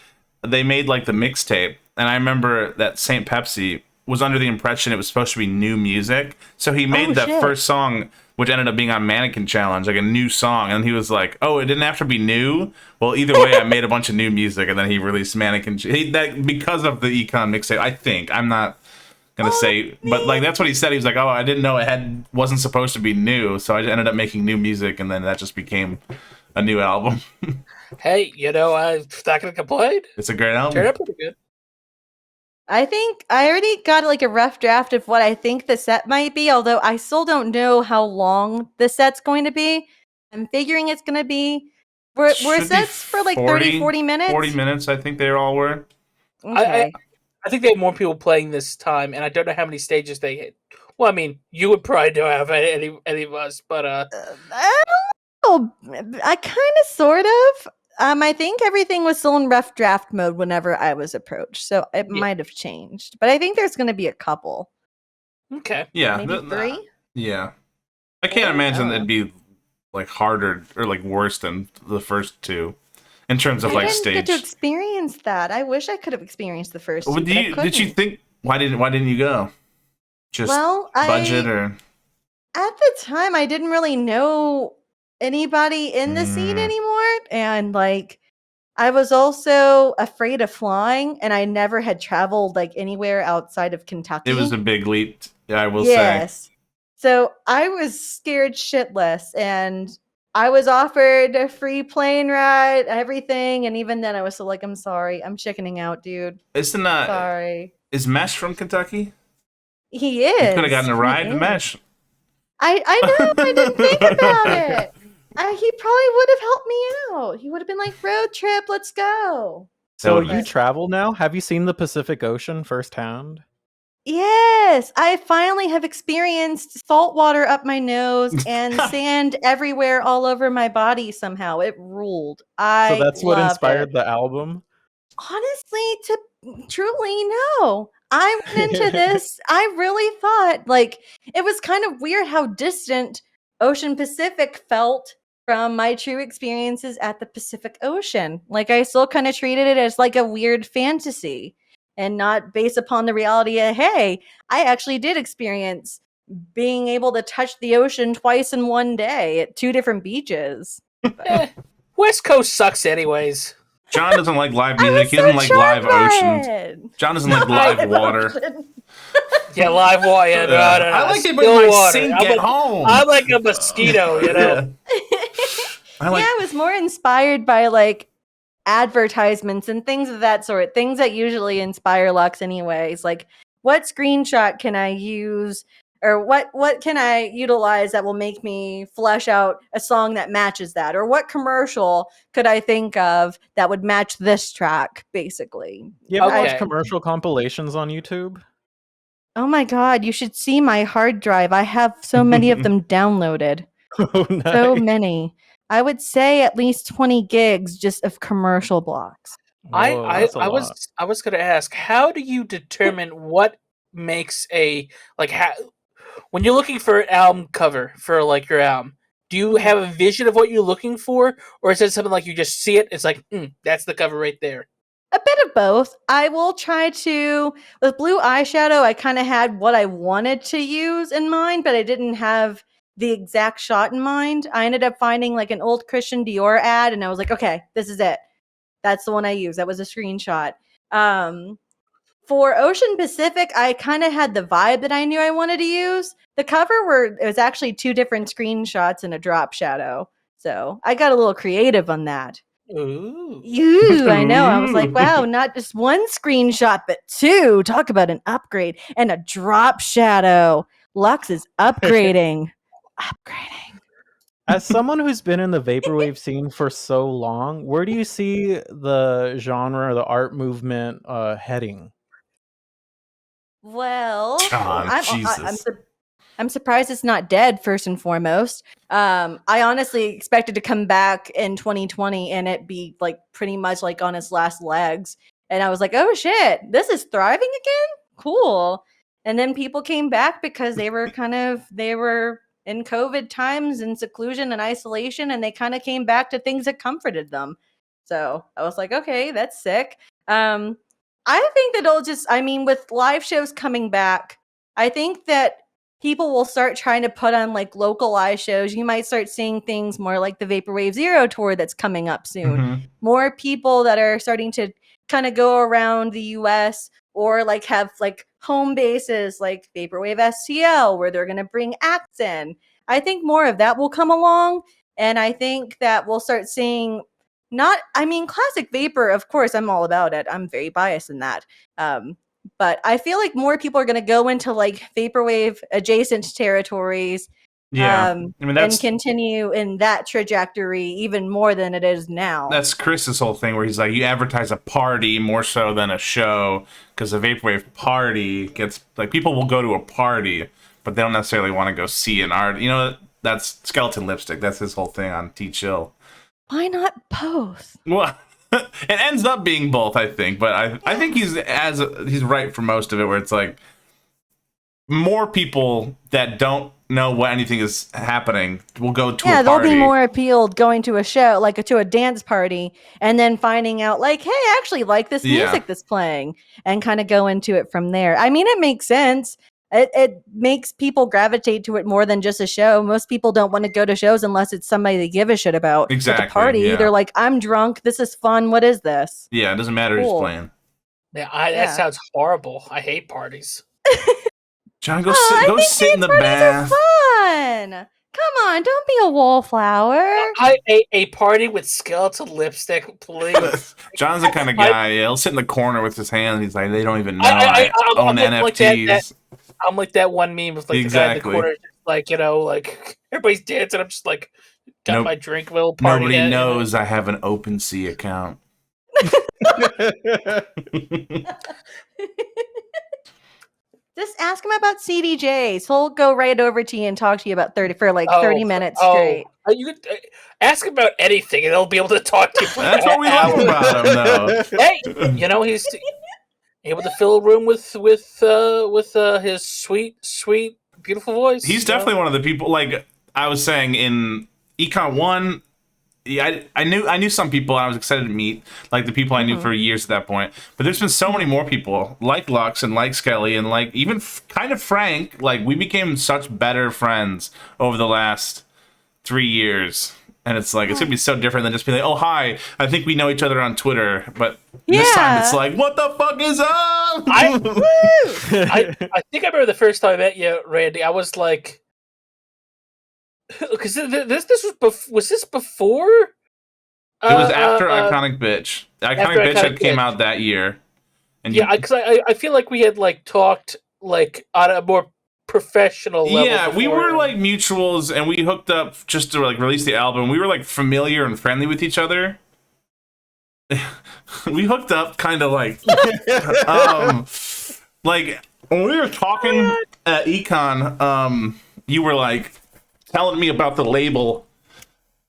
They made like the mixtape, and I remember that St. Pepsi was under the impression it was supposed to be new music, so he made that first song, which ended up being on Mannequin Challenge, like a new song, and he was like, "Oh, it didn't have to be new." Well, either way, I made a bunch of new music, and then he released Mannequin. Because of the Econ mixtape, I think. I'm not gonna say, but like that's what he said. He was like, "Oh, I didn't know wasn't supposed to be new, so I ended up making new music, and then that just became a new album." Hey, I'm not gonna complain. It's a great album. Turned out pretty good. I think I already got like a rough draft of what I think the set might be, although I still don't know how long the set's going to be. I'm figuring it's going to be we're Should be sets for like 30, 40 minutes. 40 minutes, I think they all were. Okay. I think they have more people playing this time, and I don't know how many stages they hit. Well, I mean, you would probably don't have any of us, but I don't know. I kind of sort of. I think everything was still in rough draft mode whenever I was approached, so it might have changed. But I think there's going to be a couple. Okay. Yeah. Maybe 3? Yeah. I can't imagine it'd be like harder or like worse than the first 2 in terms of like didn't stage. get to experience that. I wish I could have experienced the first 2. Did you think why didn't you go? Just budget or at the time I didn't really know anybody in the scene anymore, and like I was also afraid of flying, and I never had traveled like anywhere outside of Kentucky. It was a big leap, I will say. So I was scared shitless, and I was offered a free plane ride, everything, and even then I was still like, I'm sorry, I'm chickening out, dude. Isn't Sorry. is Mesh from Kentucky? He You could have is. gotten a He ride to is. Mesh. I know. I didn't think about it. He probably would have helped me out. He would have been like, road trip, let's go. So would've you been- travel now? Have you seen the Pacific Ocean firsthand? Yes, I finally have experienced salt water up my nose and sand everywhere all over my body somehow. It ruled. So I that's what loved inspired it. the album? Honestly, to truly no. I went into this, I really thought like it was kind of weird how distant Ocean Pacific felt from my true experiences at the Pacific Ocean. Like I still kind of treated it as like a weird fantasy and not based upon the reality of, hey, I actually did experience being able to touch the ocean twice in one day at 2 different beaches. West Coast sucks, anyways. John doesn't like live I music. was He so doesn't like live charmed by oceans. it. John doesn't like live water. Ocean. Yeah, live water. Yeah, no, I like it with still my water. sink I'm at like, home. I'm like a mosquito, you know. I like. Yeah, I was more inspired by like advertisements and things of that sort. Things that usually inspire Lux anyways. Like what screenshot can I use or what can I utilize that will make me flesh out a song that matches that? Or what commercial could I think of that would match this track, basically? You ever watch Okay. commercial compilations on YouTube? Oh my god, you should see my hard drive. I have so many of them downloaded. Oh, So nice. many. I would say at least 20 gigs just of commercial blocks. Whoa, that's a lot. I was gonna ask, how do you determine what makes a when you're looking for an album cover for like your album? Do you have a vision of what you're looking for, or is it something like you just see it? It's like, that's the cover right there. A bit of both. I will try to, with blue eyeshadow, I kind of had what I wanted to use in mind, but I didn't have the exact shot in mind. I ended up finding like an old Christian Dior ad, and I was like, okay, this is it. That's the one I used. That was a screenshot. For Ocean Pacific, I kind of had the vibe that I knew I wanted to use. The cover it was actually 2 different screenshots and a drop shadow. So I got a little creative on that. Ooh. I know. I was like, wow, not just 1 screenshot, but 2. Talk about an upgrade and a drop shadow. Lux is upgrading. Upgrading. As someone who's been in the vaporwave scene for so long, where do you see the genre, the art movement heading? Well, John, Jesus. I'm surprised it's not dead, first and foremost. I honestly expected to come back in 2020 and it be like pretty much like on its last legs. And I was like, oh shit, this is thriving again? Cool. And then people came back because they were in COVID times in seclusion and isolation, and they kind of came back to things that comforted them. So I was like, okay, that's sick. I think that with live shows coming back, I think that people will start trying to put on like localized shows. You might start seeing things more like the Vaporwave Zero tour that's coming up soon. Mhm. More people that are starting to kind of go around the US or like have like home bases like Vaporwave STL where they're going to bring acts in. I think more of that will come along. And I think that we'll start seeing classic vapor, of course, I'm all about it. I'm very biased in that. But I feel like more people are going to go into like vaporwave adjacent territories. Yeah. And continue in that trajectory even more than it is now. That's Chris's whole thing where he's like, you advertise a party more so than a show because a vaporwave party gets like people will go to a party, but they don't necessarily want to go see an art. You know, that's Skeleton Lipstick. That's his whole thing on T-Chill. Why not both? Well, it ends up being both, I think, but I think he's right for most of it, where it's like more people that don't know what anything is happening will go to a party. Yeah, they'll be more appealed going to a show, like to a dance party, and then finding out like, hey, I actually like this music that's playing, and kind of go into it from there. I mean, it makes sense. It makes people gravitate to it more than just a show. Most people don't want to go to shows unless it's somebody they give a shit about. Exactly. At the party, Yeah. they're like, I'm drunk. This is fun. What is this? Yeah, it doesn't matter who's playing. Yeah, that sounds horrible. I hate parties. John, go sit in the bath. Fun. Come on, don't be a wallflower. A party with skeleton lipstick, please. John's the kind of guy. He'll sit in the corner with his hands. He's like, they don't even know I own NFTs. I'm like that one meme with like the guy in the corner, just like like everybody's dancing. I'm just like got my drink, little party. Nobody knows I have an OpenSea account. Just ask him about CDJs. He'll go right over to you and talk to you about 30 minutes straight. You could ask him about anything, and he'll be able to talk to you. That's what we love about him, though. Hey, he's able to fill a room with his sweet, beautiful voice. He's definitely one of the people. Like I was saying in Econ 1. Yeah, I knew some people I was excited to meet, like the people I knew for years at that point. But there's been so many more people, like Lux and like Skelly and like even kind of Frank. Like we became such better friends over the last 3 years, and it's like it's gonna be so different than just being like, oh hi, I think we know each other on Twitter, but this time it's like, what the fuck is up? I think I remember the first time I met you, Randy. I was like. Because this was this before? It was after Iconic Bitch. Iconic Bitch had came out that year. And because I feel like we had like talked like on a more professional level. Yeah, we were like mutuals, and we hooked up just to like release the album. We were like familiar and friendly with each other. We hooked up kind of like like when we were talking at Econ, you were like telling me about the label.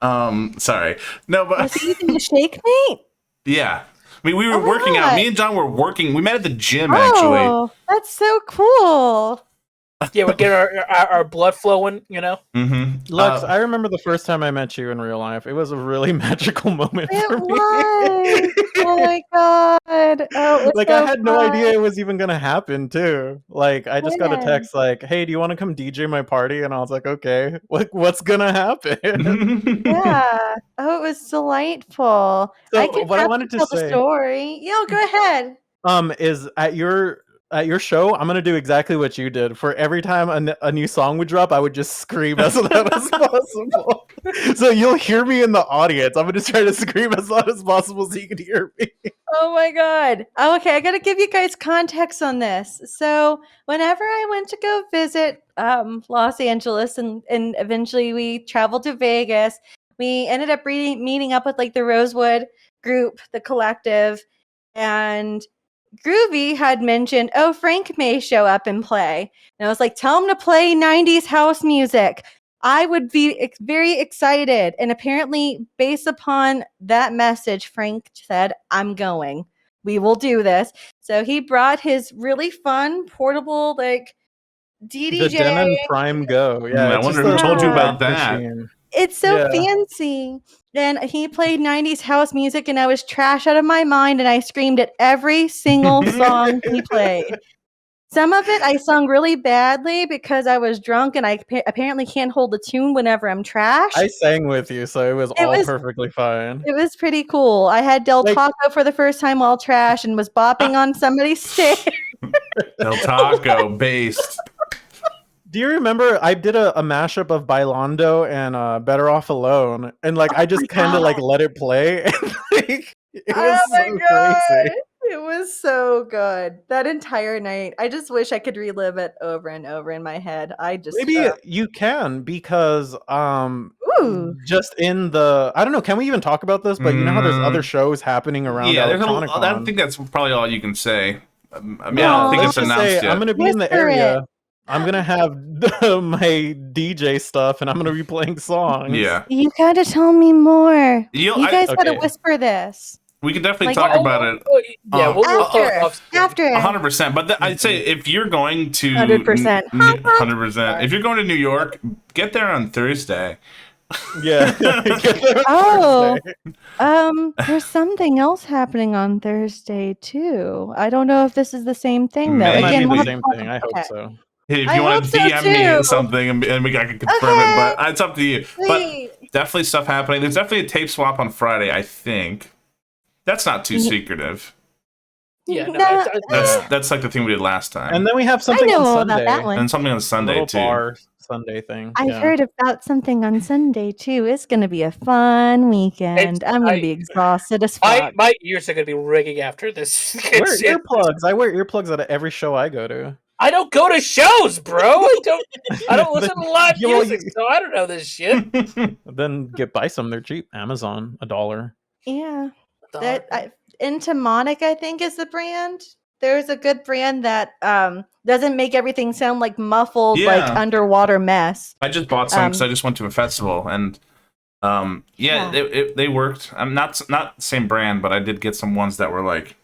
Sorry. No, but was he using a shake mate? Yeah. I mean, we were working out. Me and John were working. We met at the gym, actually. Oh, that's so cool. Yeah, we get our blood flowing, Mm-hmm. Lux, I remember the first time I met you in real life. It was a really magical moment for me. Was. Oh my god! Oh, like so I had no idea it was even gonna happen too. Like I just got a Yeah. text like, "Hey, do you want to come DJ my party?" And I was like, "Okay, what's gonna happen?" Yeah. Oh, it was delightful. So I can what I have wanted to tell the say- story. Yeah, go ahead. Is at your show, I'm gonna do exactly what you did. For every time a new song would drop, I would just scream as loud as possible. So you'll hear me in the audience. I'm gonna try to scream as loud as possible so you can hear me. Oh my god. Okay, I gotta give you guys context on this. So whenever I went to go visit Los Angeles and eventually we traveled to Vegas, we ended up meeting up with like the Rosewood group, the collective, and Groovy had mentioned, oh, Frank may show up and play. And I was like, tell him to play 90s house music. I would be very excited. And apparently, based upon that message, Frank said, I'm going. We will do this. So he brought his really fun, portable, like, DDJ. The Denon Prime Go. Yeah, I it's wonder just who a told you about drum that. machine. It's so Yeah. fancy. And he played 90s house music, and I was trash out of my mind, and I screamed at every single song he played. Some of it I sung really badly because I was drunk, and I apparently can't hold a tune whenever I'm trash. I sang with you, so it was perfectly fine. It was pretty cool. I had Del Taco for the first time while trash and was bopping on somebody's stage. Del Taco based. Do you remember I did a mashup of Bailando and Better Off Alone, and like I just kind of like let it play, and like it was so crazy. It was so good. That entire night. I just wish I could relive it over and over in my head. Maybe you can because Ooh. just in the I don't know, can we even talk about this? But you know how there's other shows happening around Electronicon. I think that's probably all you can say. I mean, I don't think let's it's just announced say yet. I'm gonna be in the Whisper area. it. I'm gonna have my DJ stuff, and I'm gonna be playing songs. Yeah, You gotta tell me more. You guys gotta okay. whisper this. we can definitely Like- talk about it. Yeah, we'll talk off. After. 100%. But I'd say if you're going to 100%. 100%. If you're going to New York, get there on Thursday. Yeah. Oh. There's something else happening on Thursday too. I don't know if this is the same thing though. It It might Again, be we'll the have same to- thing. I hope okay. so. If I you want hope to so, DM me too. something and I can confirm it, but it's up to you. Sweet. But definitely stuff happening. There's definitely a tape swap on Friday, I think. That's not too secretive. Yeah, no, No, That's like the thing we did last time. And then we have I something know on all Sunday. about that one. And something on A Sunday little too. bar Sunday thing. I yeah. heard about something on Sunday too. It's gonna be a fun weekend. I'm gonna be exhausted as fuck. My ears are gonna be ringing after this. Wear earplugs. I wear earplugs at every show I go to. I don't go to shows, bro. I don't listen to live Yeah, well, music, so I don't know this shit. Then buy some. They're cheap. Amazon, $1. Yeah. Entomonic, I think, is the brand. There's a good brand that doesn't make everything sound like muffled, like Yeah. underwater mess. I just bought some because I just went to a festival and Yeah. they worked. I'm not the same brand, but I did get some ones that were like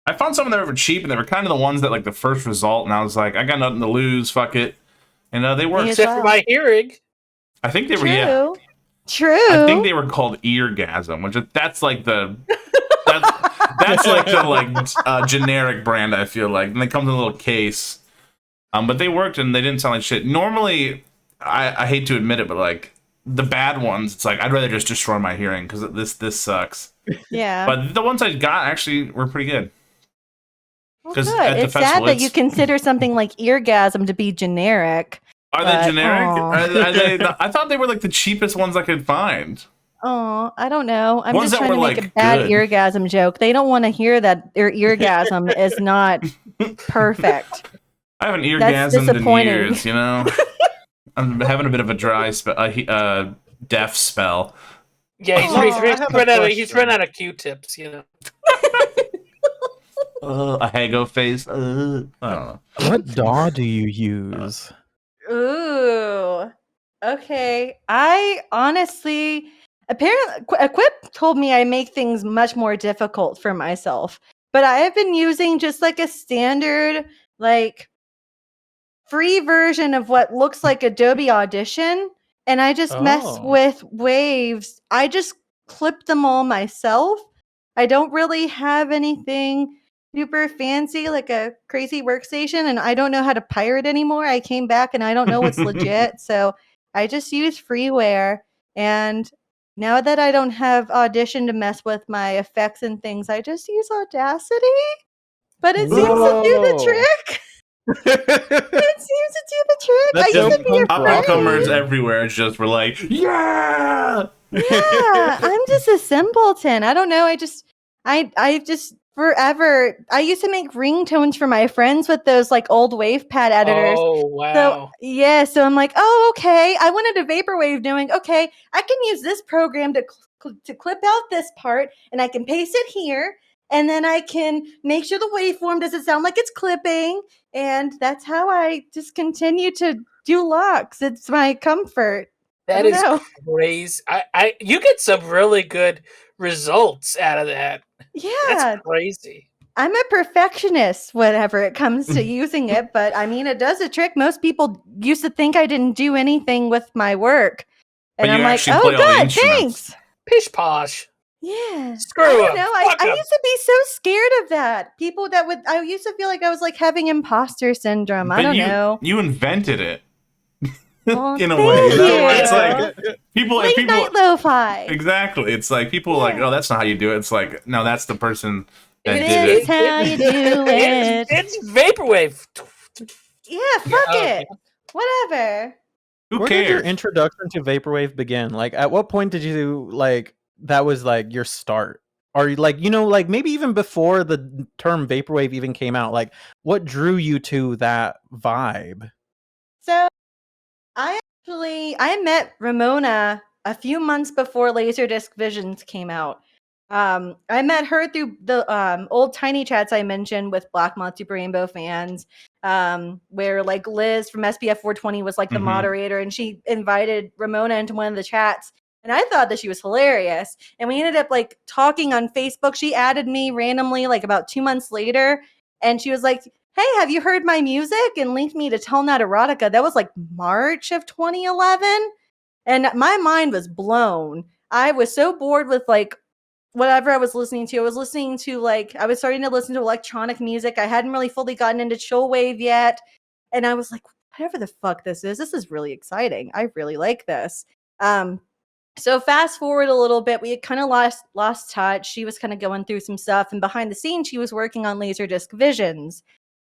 I found some that were cheap and they were kind of the ones that like the first result, and I was like, I got nothing to lose, fuck it, and they worked. as Except for my hearing. I think they were True. True. I think they were called Eargasm, which that's like the that's like the generic brand. I feel like, and they come in a little case. But they worked and they didn't sound like shit. Normally, I hate to admit it, but like the bad ones, it's like I'd rather just destroy my hearing because this sucks. Yeah. But the ones I got actually were pretty good. Well, 'cause good. at the It's sad festival, that you consider something like eargasm to be generic. Are But, they generic? aw. Are they? I thought they were like the cheapest ones I could find. Oh, I don't know. I'm Ones just that trying to were, make a like, bad good. eargasm joke. They don't want to hear that their eargasm is not perfect. I haven't That's eargasmed in disappointing. years. You know, I'm having a bit of a dry spell, deaf spell. Yeah, I have a he's run out of Q-tips, you know. A Hago face. I don't know. What DAW do you use? Ooh. Okay. I honestly, apparently, Equip told me I make things much more difficult for myself. But I have been using just like a standard, like free version of what looks like Adobe Audition. And I just mess Oh. with waves. I just clip them all myself. I don't really have anything super fancy like a crazy workstation, and I don't know how to pirate anymore. I came back and I don't know what's legit. So I just use freeware. And now that I don't have Audition to mess with my effects and things, I just use Audacity. But it seems to do the Whoa. trick. It seems to do the trick. That's I used so to be punk rock. afraid. Up-and-comers everywhere just were like, yeah! Yeah, I'm just a simpleton. I don't know. I just forever. I used to make ringtones for my friends with those like old WavePad editors. Oh, wow. So yeah, so I'm like, oh, okay. I wanted a vaporwave doing, okay, I can use this program to clip out this part, and I can paste it here, and then I can make sure the waveform doesn't sound like it's clipping, and that's how I just continue to do locks. It's my comfort. That I is don't crazy. You get some really good results out of that. Yeah, That's crazy. I'm a perfectionist whenever it comes to using it, but I mean, it does a trick. Most people used to think I didn't do anything with my work. And But I'm you like, actually oh, play all the good, instruments. thanks. Pish posh. Yeah. Screw I don't 'em. know. Fuck I 'em. used to be so scared of that. People that would, I used to feel like I was like having imposter syndrome. I But don't know. you invented it. Well, In a thank way. You know? you. It's like people Late night lo-fi. exactly. It's like people are like, oh, that's not how you do it. It's like, no, that's the person that This did is it. how you do it. It's vaporwave. Yeah, fuck okay. it. Whatever. Who Where did your cares? introduction to vaporwave begin? Like, at what point did you like that was like your start? Or like, like maybe even before the term vaporwave even came out, like what drew you to that vibe? So I met Ramona a few months before Laserdisc Visions came out. I met her through the old tiny chats I mentioned with Black Mod Super Rainbow fans, where like Liz from SPF 420 was like the Mhm. moderator, and she invited Ramona into one of the chats. And I thought that she was hilarious. And we ended up like talking on Facebook. She added me randomly like about 2 months later. And she was like, hey, have you heard my music? And linked me to Telnet Erotica. That was like March of 2011. And my mind was blown. I was so bored with like whatever I was listening to. I was listening to like, I was starting to listen to electronic music. I hadn't really fully gotten into chillwave yet. And I was like, whatever the fuck this is really exciting. I really like this. So fast forward a little bit, we had kind of lost touch. She was kind of going through some stuff, and behind the scenes, she was working on Laserdisc Visions.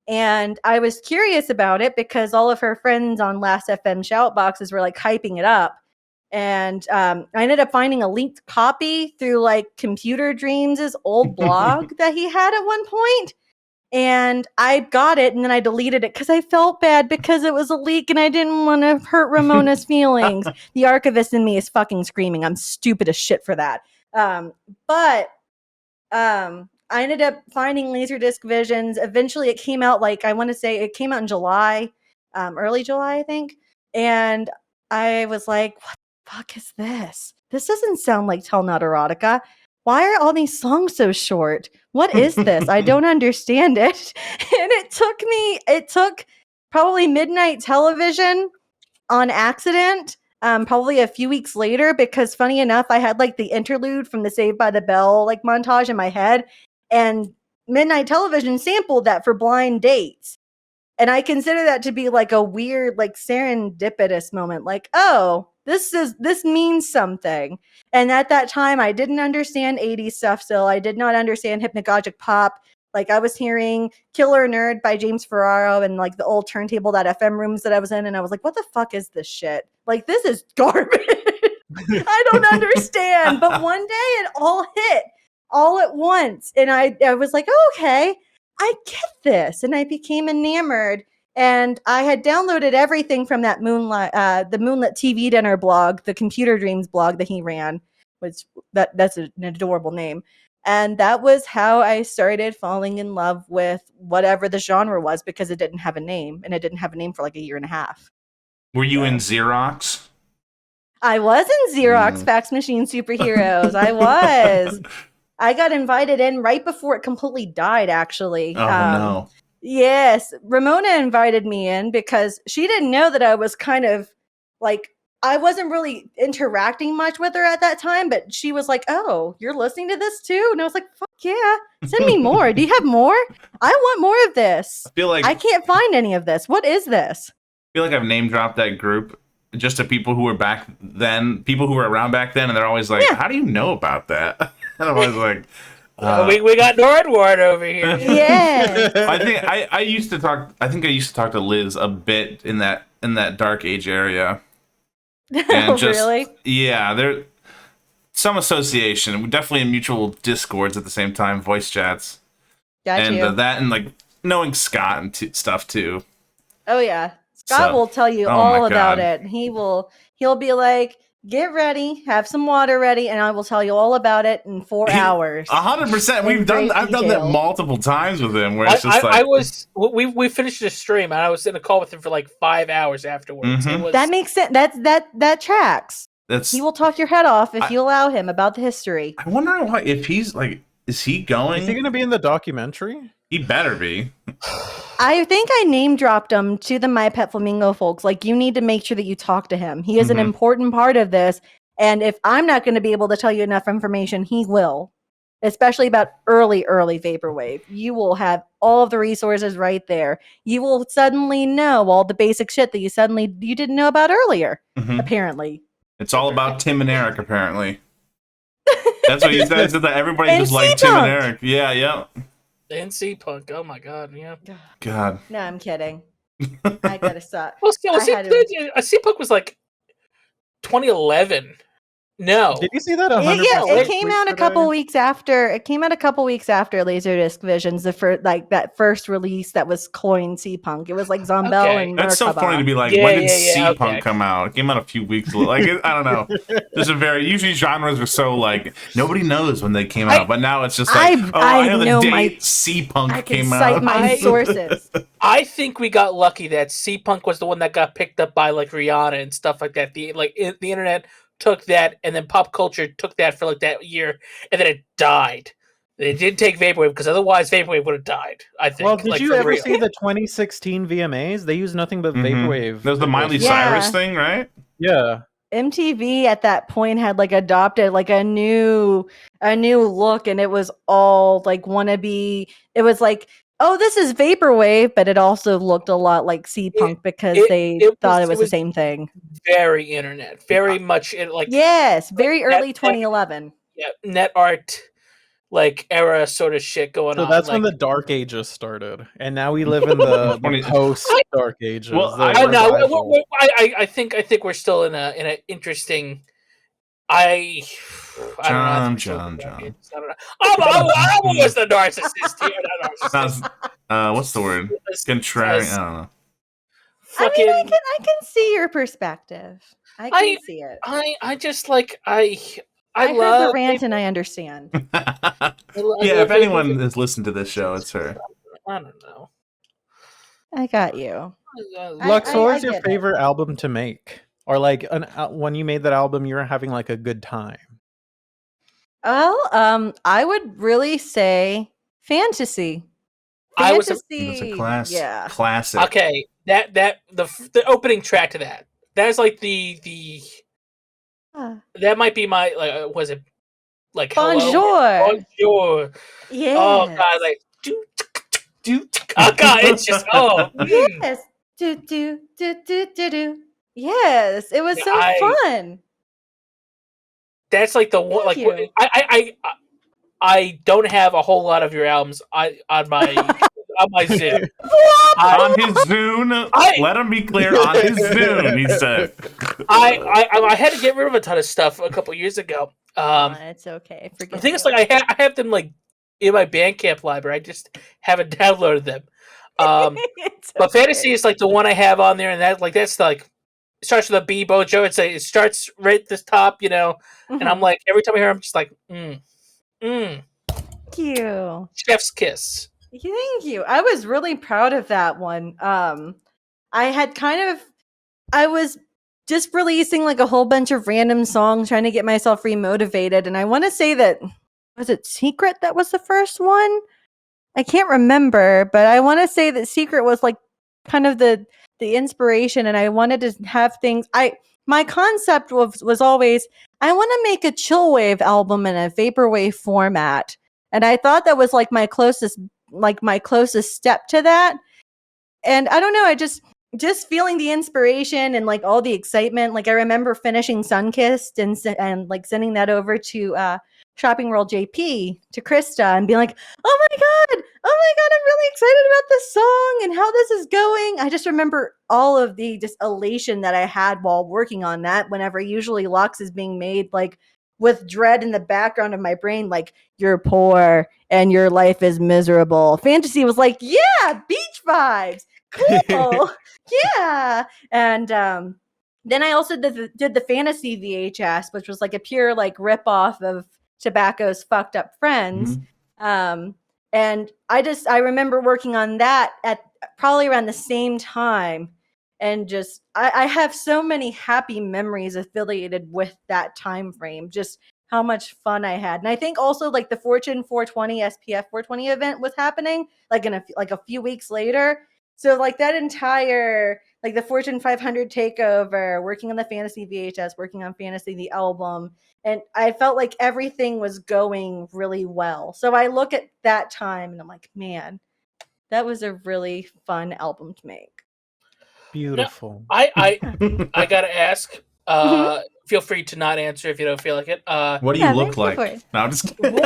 And I was curious about it because all of her friends on Last FM shout boxes were like hyping it up. And I ended up finding a leaked copy through like Computer Dreams' old blog that he had at one point. And I got it and then I deleted it because I felt bad because it was a leak and I didn't want to hurt Ramona's feelings. The archivist in me is fucking screaming. I'm stupid as shit for that. But I ended up finding Laserdisc Visions. Eventually it came out like, I want to say it came out in July, early July, I think. And I was like, what the fuck is this? This doesn't sound like Telnut Erotica. Why are all these songs so short? What is this? I don't understand it. And it took probably midnight television on accident, probably a few weeks later, because funny enough, I had like the interlude from the Saved by the Bell like montage in my head, and midnight television sampled that for Blind Dates. And I consider that to be like a weird, like serendipitous moment. Like, oh, this means something. And at that time, I didn't understand 80s stuff still. I did not understand hypnagogic pop. Like I was hearing Killer Nerd by James Ferraro and like the old turntable.fm rooms that I was in. And I was like, what the fuck is this shit? Like, this is garbage. I don't understand. But one day it all hit all at once. And I was like, oh, okay. I get this. And I became enamored. And I had downloaded everything from that the Moonlit TV Dinner blog, the Computer Dreams blog that he ran, which that's an adorable name. And that was how I started falling in love with whatever the genre was, because it didn't have a name, and it didn't have a name for like a year and a half. Were you in Xerox? I was in Xerox Fax Machine Superheroes. I was. I got invited in right before it completely died, actually. Oh, no. Yes. Ramona invited me in because she didn't know that I was kind of like, I wasn't really interacting much with her at that time, but she was like, oh, you're listening to this too? And I was like, fuck yeah. Send me more. Do you have more? I want more of this. I can't find any of this. What is this? I feel like I've name dropped that group just to people who were back then, people who were around back then, and they're always like, how do you know about that? And I'm always like, we got Nordward over here. Yeah. I used to talk. I think I used to talk to Liz a bit in that Dark Age area. And really? Yeah, there some association. Definitely in mutual discords at the same time, voice chats. Gotcha. That and like knowing Scott and stuff too. Oh yeah, Scott will tell you all about it. He'll be like, get ready, have some water ready, and I will tell you all about it in 4 hours. 100%. I've done that multiple times with him. Where it's just we finished the stream, and I was in a call with him for like 5 hours afterwards. Mm-hmm. That makes sense. That tracks. He will talk your head off if you allow him about the history. I wonder if he's like, is he going? Is he going to be in the documentary? He better be. I think I name dropped him to the My Pet Flamingo folks. Like, you need to make sure that you talk to him. He is an important part of this. And if I'm not going to be able to tell you enough information, he will. Especially about early vaporwave. You will have all of the resources right there. You will suddenly know all the basic shit that you didn't know about earlier, apparently. It's all about Tim and Eric, apparently. That's what he said. That everybody just like Tim and Eric. Yeah. NC Punk. Oh my god. Yeah. God. No, I'm kidding. I gotta stop. Well, NC Punk was like 2011. No. Did you see that? It came out a couple weeks after. It came out a couple weeks after Laserdisc Visions, that first release that was coined C-Punk. It was like Zombell and That's so funny to be like, when did C-Punk come out? It came out a few weeks ago. Like, I don't know. There's usually genres are so like, nobody knows when they came out, but now it's just like, I know the date C-Punk came out. I can cite my sources. I think we got lucky that C-Punk was the one that got picked up by like Rihanna and stuff like that. The internet took that, and then pop culture took that for like that year, and then it died. It didn't take Vaporwave, because otherwise Vaporwave would have died, I think. Well, did you ever see the 2016 VMAs? They used nothing but Vaporwave. That was the Miley Cyrus thing, right? Yeah. MTV at that point had like adopted like a new look, and it was all like wannabe. It was like oh, this is vaporwave, but it also looked a lot like C-punk because they thought it was the same thing. Very internet, very much like Yes, very like early net- 2011. yeah, net art like era sort of shit going So on. that's like, when the Dark Ages started, and now we live in the 20 post Dark Ages. Well, the I know. revival. I think we're still in an interesting. I don't know. I think we're still in the dark ages. I don't know. I was the narcissist here. Not narcissist. What's the word? Contrarian. I don't know. Fucking. I mean, I can see your perspective. I can see it. I just like I I love heard the rant and I understand. Yeah, love if anyone vaporwave. has listened to this show, it's her. I don't know. I got you. Lux, what was I your get it. favorite album to make? Or like when you made that album, you were having like a good time. Well, I would really say fantasy. I was a- It's a Yeah. classic. Okay, the opening track to that is like the that might be my like was it like hello? Bonjour. Bonjour. Yeah. Oh god, like do oh god, it's just Yes. Do. Yes, it was Yeah, so fun. that's like the one. Thank Like you. I don't have a whole lot of your albums on my Zune. On his Zune, let him be clear. On his Zune, he said. I had to get rid of a ton of stuff a couple years ago. It's okay. The thing is, like, I have them like in my Bandcamp library. I just haven't downloaded them. But Fantasy is like the one I have on there, and that's like it starts with a B Bojo. It starts right at the top, and I'm like every time I hear, I'm just like, Thank you. chef's kiss. Thank you. I was really proud of that one. I was just releasing like a whole bunch of random songs trying to get myself remotivated. And I want to say that, was it Secret that was the first one? I can't remember, but I want to say that Secret was like kind of the inspiration. And I wanted to have things. My concept was always, I want to make a chill wave album in a vaporwave format. And I thought that was like my closest step to that. And I don't know, I just feeling the inspiration and like all the excitement. Like I remember finishing Sunkissed and like sending that over to Shopping World JP to Krista and being like, oh my god, I'm really excited about this song and how this is going. I just remember all of the just elation that I had while working on that. Whenever usually Lux is being made like with dread in the background of my brain, like, you're poor and your life is miserable. Fantasy was like, yeah, beach vibes. Cool. Yeah. And then I also did the Fantasy VHS, which was like a pure like rip off of Tobacco's Fucked Up Friends. Mhm. And I remember working on that at probably around the same time. And just I have so many happy memories affiliated with that time frame. Just how much fun I had. And I think also like the Fortune 420 SPF 420 event was happening like in a few weeks later. So like that entire like the Fortune 500 takeover, working on the Fantasy VHS, working on Fantasy the album, and I felt like everything was going really well. So I look at that time and I'm like, man, that was a really fun album to make. Beautiful. I gotta ask. Feel free to not answer if you don't feel like it. What do you look like? No, I'm just kidding.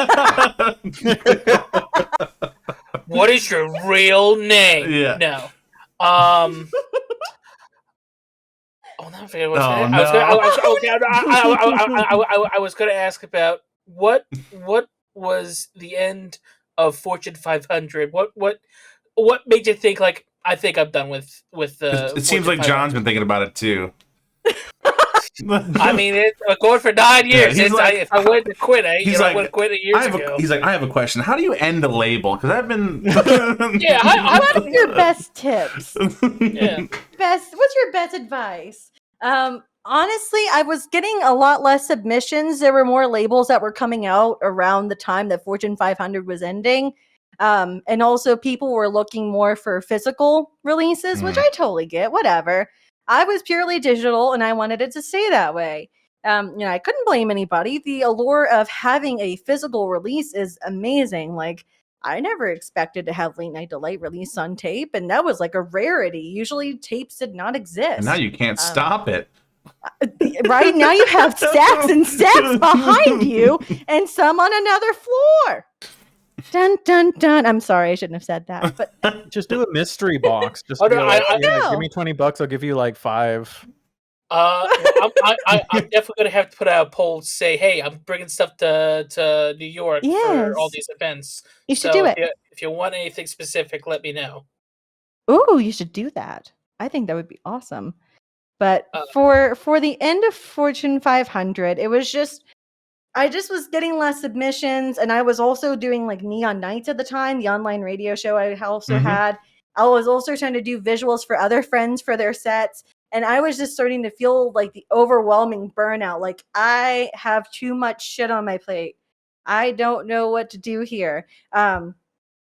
What is your real name? Yeah. No. Oh, now I forget what I was going to ask about what was the end of Fortune 500. What made you think like I think I'm done with the? It seems like John's been thinking about it too. I mean, going for 9 years. Yeah, like, if I wanted to quit, I would have quit years ago. He's like, I have a question. How do you end a label? Because I've been. Yeah, what are your best tips? Yeah. What's your best advice? Honestly, I was getting a lot less submissions. There were more labels that were coming out around the time that Fortune 500 was ending. And also people were looking more for physical releases, which I totally get, whatever. I was purely digital and I wanted it to stay that way. I couldn't blame anybody. The allure of having a physical release is amazing. Like, I never expected to have Late Night Delight released on tape, and that was like a rarity. Usually tapes did not exist. And now you can't stop it. Right now you have stacks and stacks behind you and some on another floor. Dun dun dun. I'm sorry, I shouldn't have said that. But Just do a mystery box. Just Oh, be no, like, I give me $20, I'll give you like 5. I'm definitely gonna have to put out a poll to say, hey, I'm bringing stuff to New York for all Yes. these events. You should do it. If you want anything specific, let me know. Ooh, you should do that. I think that would be awesome. But Uh, for the end of Fortune 500, it was just I just was getting less submissions, and I was also doing like Neon Nights at the time, the online radio show I also had. I was also trying to do visuals for other friends for their sets, and I was just starting to feel like the overwhelming burnout. Like I have too much shit on my plate. I don't know what to do here.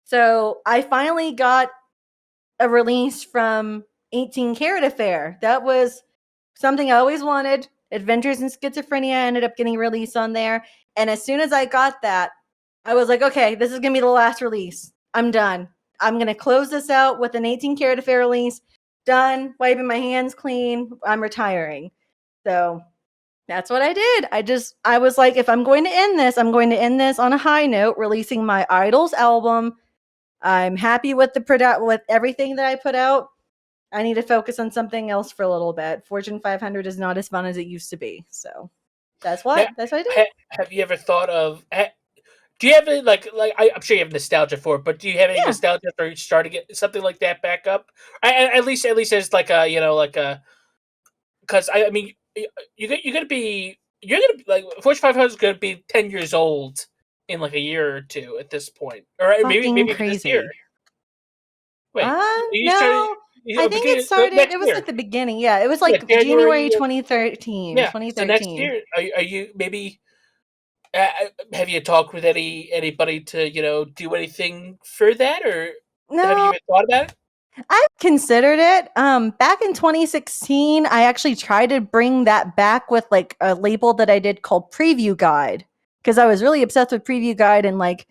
So I finally got a release from 18 Karat Affair. That was something I always wanted. Adventures in Schizophrenia ended up getting released on there. And as soon as I got that, I was like, okay, this is going to be the last release. I'm done. I'm going to close this out with an 18 Karat Affair release. Done. Wiping my hands clean. I'm retiring. So that's what I did. I was like, if I'm going to end this, I'm going to end this on a high note, releasing my Idols album. I'm happy with the product, with everything that I put out. I need to focus on something else for a little bit. Fortune 500 is not as fun as it used to be. So that's what I did. Have you ever thought of? Do you have any I'm sure you have nostalgia for it, but do you have any nostalgia for starting it something like that back up? At least as like a because I mean you're gonna be like Fortune 500 is gonna be 10 years old in like a year or two at this point, or maybe even this Crazy. year. Wait, No, I think it started. It was like the beginning. Yeah, it was like January 2013. Yeah, 2013. so next year, are you maybe? Have you talked with anybody to do anything for that, or have you No, even thought about it? I considered it. Back in 2016, I actually tried to bring that back with like a label that I did called Preview Guide, because I was really obsessed with Preview Guide and like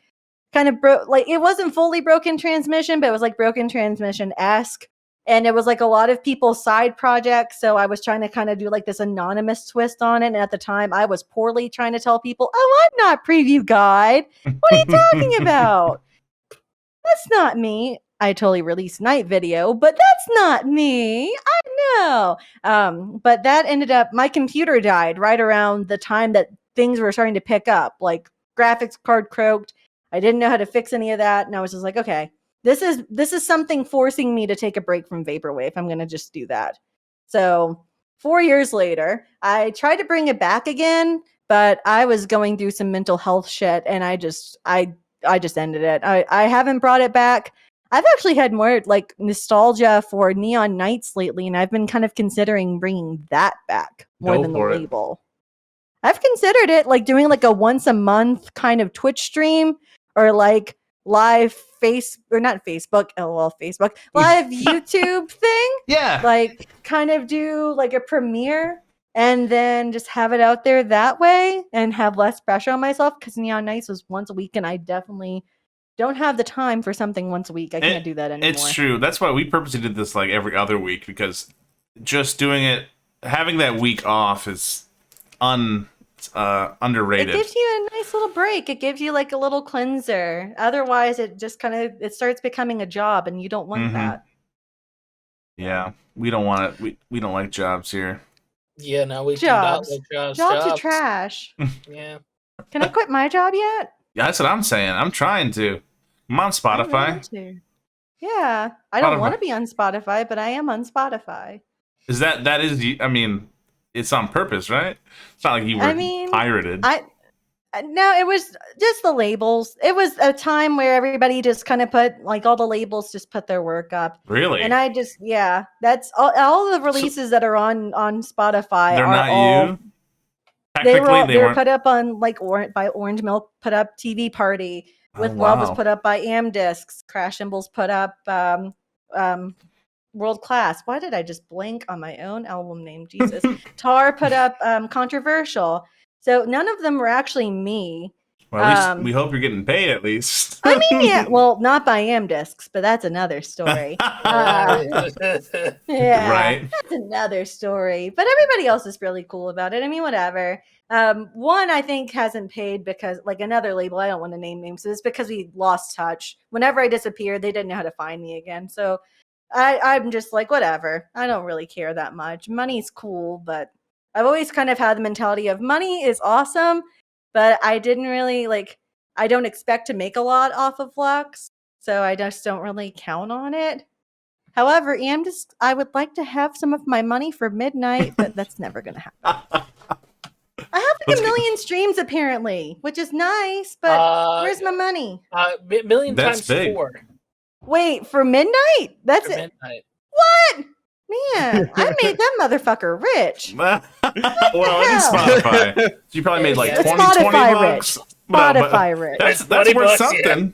kind of like it wasn't fully Broken Transmission, but it was like Broken Transmission-esque. And it was like a lot of people's side projects. So I was trying to kind of do like this anonymous twist on it. And at the time, I was poorly trying to tell people, oh, I'm not Preview Guide. What are you talking about? That's not me. I totally released Night Video, but that's not me. I know. But that ended up, my computer died right around the time that things were starting to pick up. Like graphics card croaked. I didn't know how to fix any of that. And I was just like, okay, this is something forcing me to take a break from Vaporwave. I'm going to just do that. So 4 years later, I tried to bring it back again, but I was going through some mental health shit, and I just ended it. I haven't brought it back. I've actually had more like nostalgia for Neon Nights lately, and I've been kind of considering bringing that back more than the label. I've considered it, like doing like a once a month kind of Twitch stream, or like live live YouTube thing. Yeah. Like kind of do like a premiere and then just have it out there that way and have less pressure on myself, because Neon Nights was once a week and I definitely don't have the time for something once a week. I can't do that anymore. It's true. That's why we purposely did this like every other week, because just doing it, having that week off is underrated. It gives you a nice little break. It gives you like a little cleanser. Otherwise, it just it starts becoming a job, and you don't want that. Yeah, we don't want it. We don't like jobs here. Yeah, no, we jobs. do not like jobs. Jobs are trash. Yeah. Can I quit my job yet? Yeah, that's what I'm saying. I'm trying to. I'm on Spotify. Yeah, I don't want to be on Spotify, but I am on Spotify. Is that is? I mean, it's on purpose, right? It's not like you were pirated. No, it was just the labels. It was a time where everybody just kind of put like all the labels just put their work up. Really? And I just that's all the releases that are on Spotify. They're are not all, you. They were put up on like by Orange Milk, put up TV Party. With Love was put up by Amdiscs. Crash Cymbals put up World Class. Why did I just blank on my own album name? Jesus. Tar put up Controversial. So none of them were actually me. Well, at least we hope you're getting paid at least. I mean, yeah, well, not by Discs, but that's another story. Yeah, Right. that's another story. But everybody else is really cool about it. I mean, whatever. One I think hasn't paid because, like, another label, I don't want to name names, it's because we lost touch. Whenever I disappeared, they didn't know how to find me again. So I'm just like, whatever. I don't really care that much. Money's cool, but I've always kind of had the mentality of money is awesome, but I didn't really I don't expect to make a lot off of Lux, so I just don't really count on it. However, I would like to have some of my money for midnight, but that's never gonna happen. I have like a million streams apparently, which is nice, but where's my money? Million That's times big. 4 Wait, for midnight? That's for it. midnight. What? Man, I made that motherfucker rich. Well, it is Spotify. So you probably made like It's 20 Spotify bucks. rich. Spotify rich. That's 20 worth bucks, something.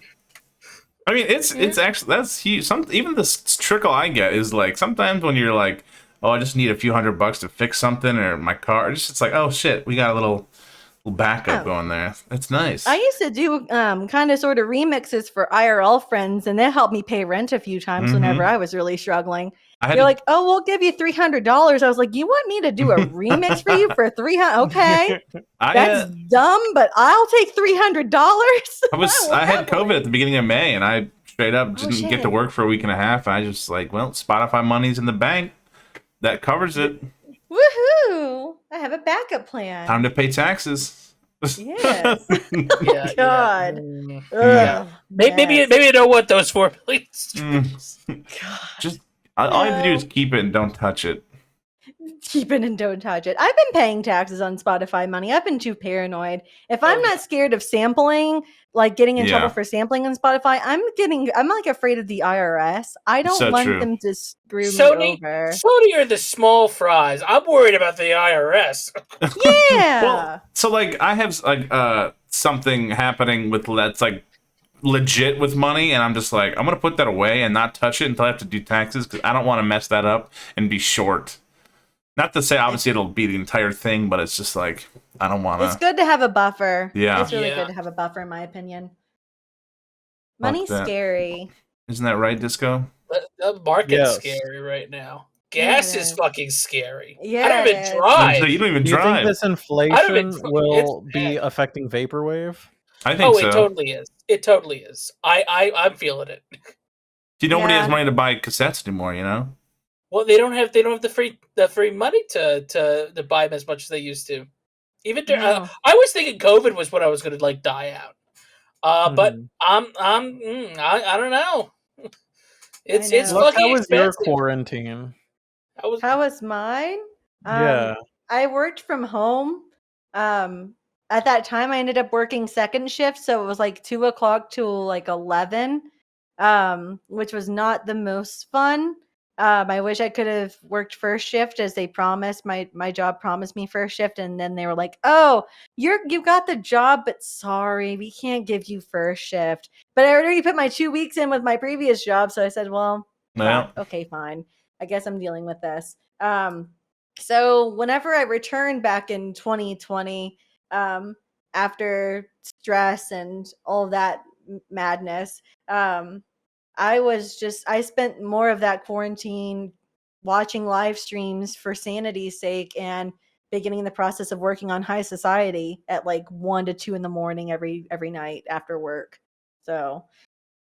I mean, it's actually, that's huge. Even the trickle I get is like sometimes when you're like, oh, I just need a few $100 to fix something or my car. It's like, oh shit, we got a little backup going there. That's nice. I used to do kind of sort of remixes for IRL friends, and they helped me pay rent a few times whenever I was really struggling. They're like, "Oh, we'll give you $300." I was like, "You want me to do a remix for you for $300? Okay, that's dumb, but I'll take $300." I had COVID at the beginning of May, and I straight up didn't get to work for a week and a half. I just like, well, Spotify money's in the bank. That covers it. Woohoo! I have a backup plan. Time to pay taxes. Yes. Yeah, God. Yeah. Maybe you don't want those 4 million. Just all you have to do is keep it and don't touch it. Keep it and don't touch it. I've been paying taxes on Spotify money. I've been too paranoid. If I'm not scared of sampling, like getting in trouble for sampling on Spotify, I'm like afraid of the IRS. I don't want them to screw me over. Sony are the small fries. I'm worried about the IRS. Yeah. Well, so like I have like something happening with that's like legit with money, and I'm just like, I'm gonna put that away and not touch it until I have to do taxes because I don't want to mess that up and be short. Not to say obviously it'll be the entire thing, but it's just like I don't want to. It's good to have a buffer. Yeah, it's really good to have a buffer, in my opinion. Money's scary. Isn't that right, Disco? The market's scary right now. Gas is fucking scary. Yeah, I don't even drive. You don't even Do you drive. think this inflation will be affecting vaporwave? I think so. It totally is. It totally is. I'm feeling it. See, nobody has money to buy cassettes anymore. You know. Well, they don't have the free money to buy them as much as they used to. Even I was thinking COVID was when I was going to like die out. But I don't know. It's fucking How was expensive. your quarantine? How was mine? Yeah. I worked from home. At that time, I ended up working second shift, so it was like 2 o'clock to like 11, which was not the most fun. I wish I could have worked first shift as they promised. My job promised me first shift, and then they were like, "Oh, you got the job, but sorry, we can't give you first shift." But I already put my 2 weeks in with my previous job, so I said, "Well, okay, fine. I guess I'm dealing with this." So whenever I returned back in 2020, after stress and all of that madness, I spent more of that quarantine watching live streams for sanity's sake and beginning the process of working on High Society at like 1 to 2 in the morning every night after work. So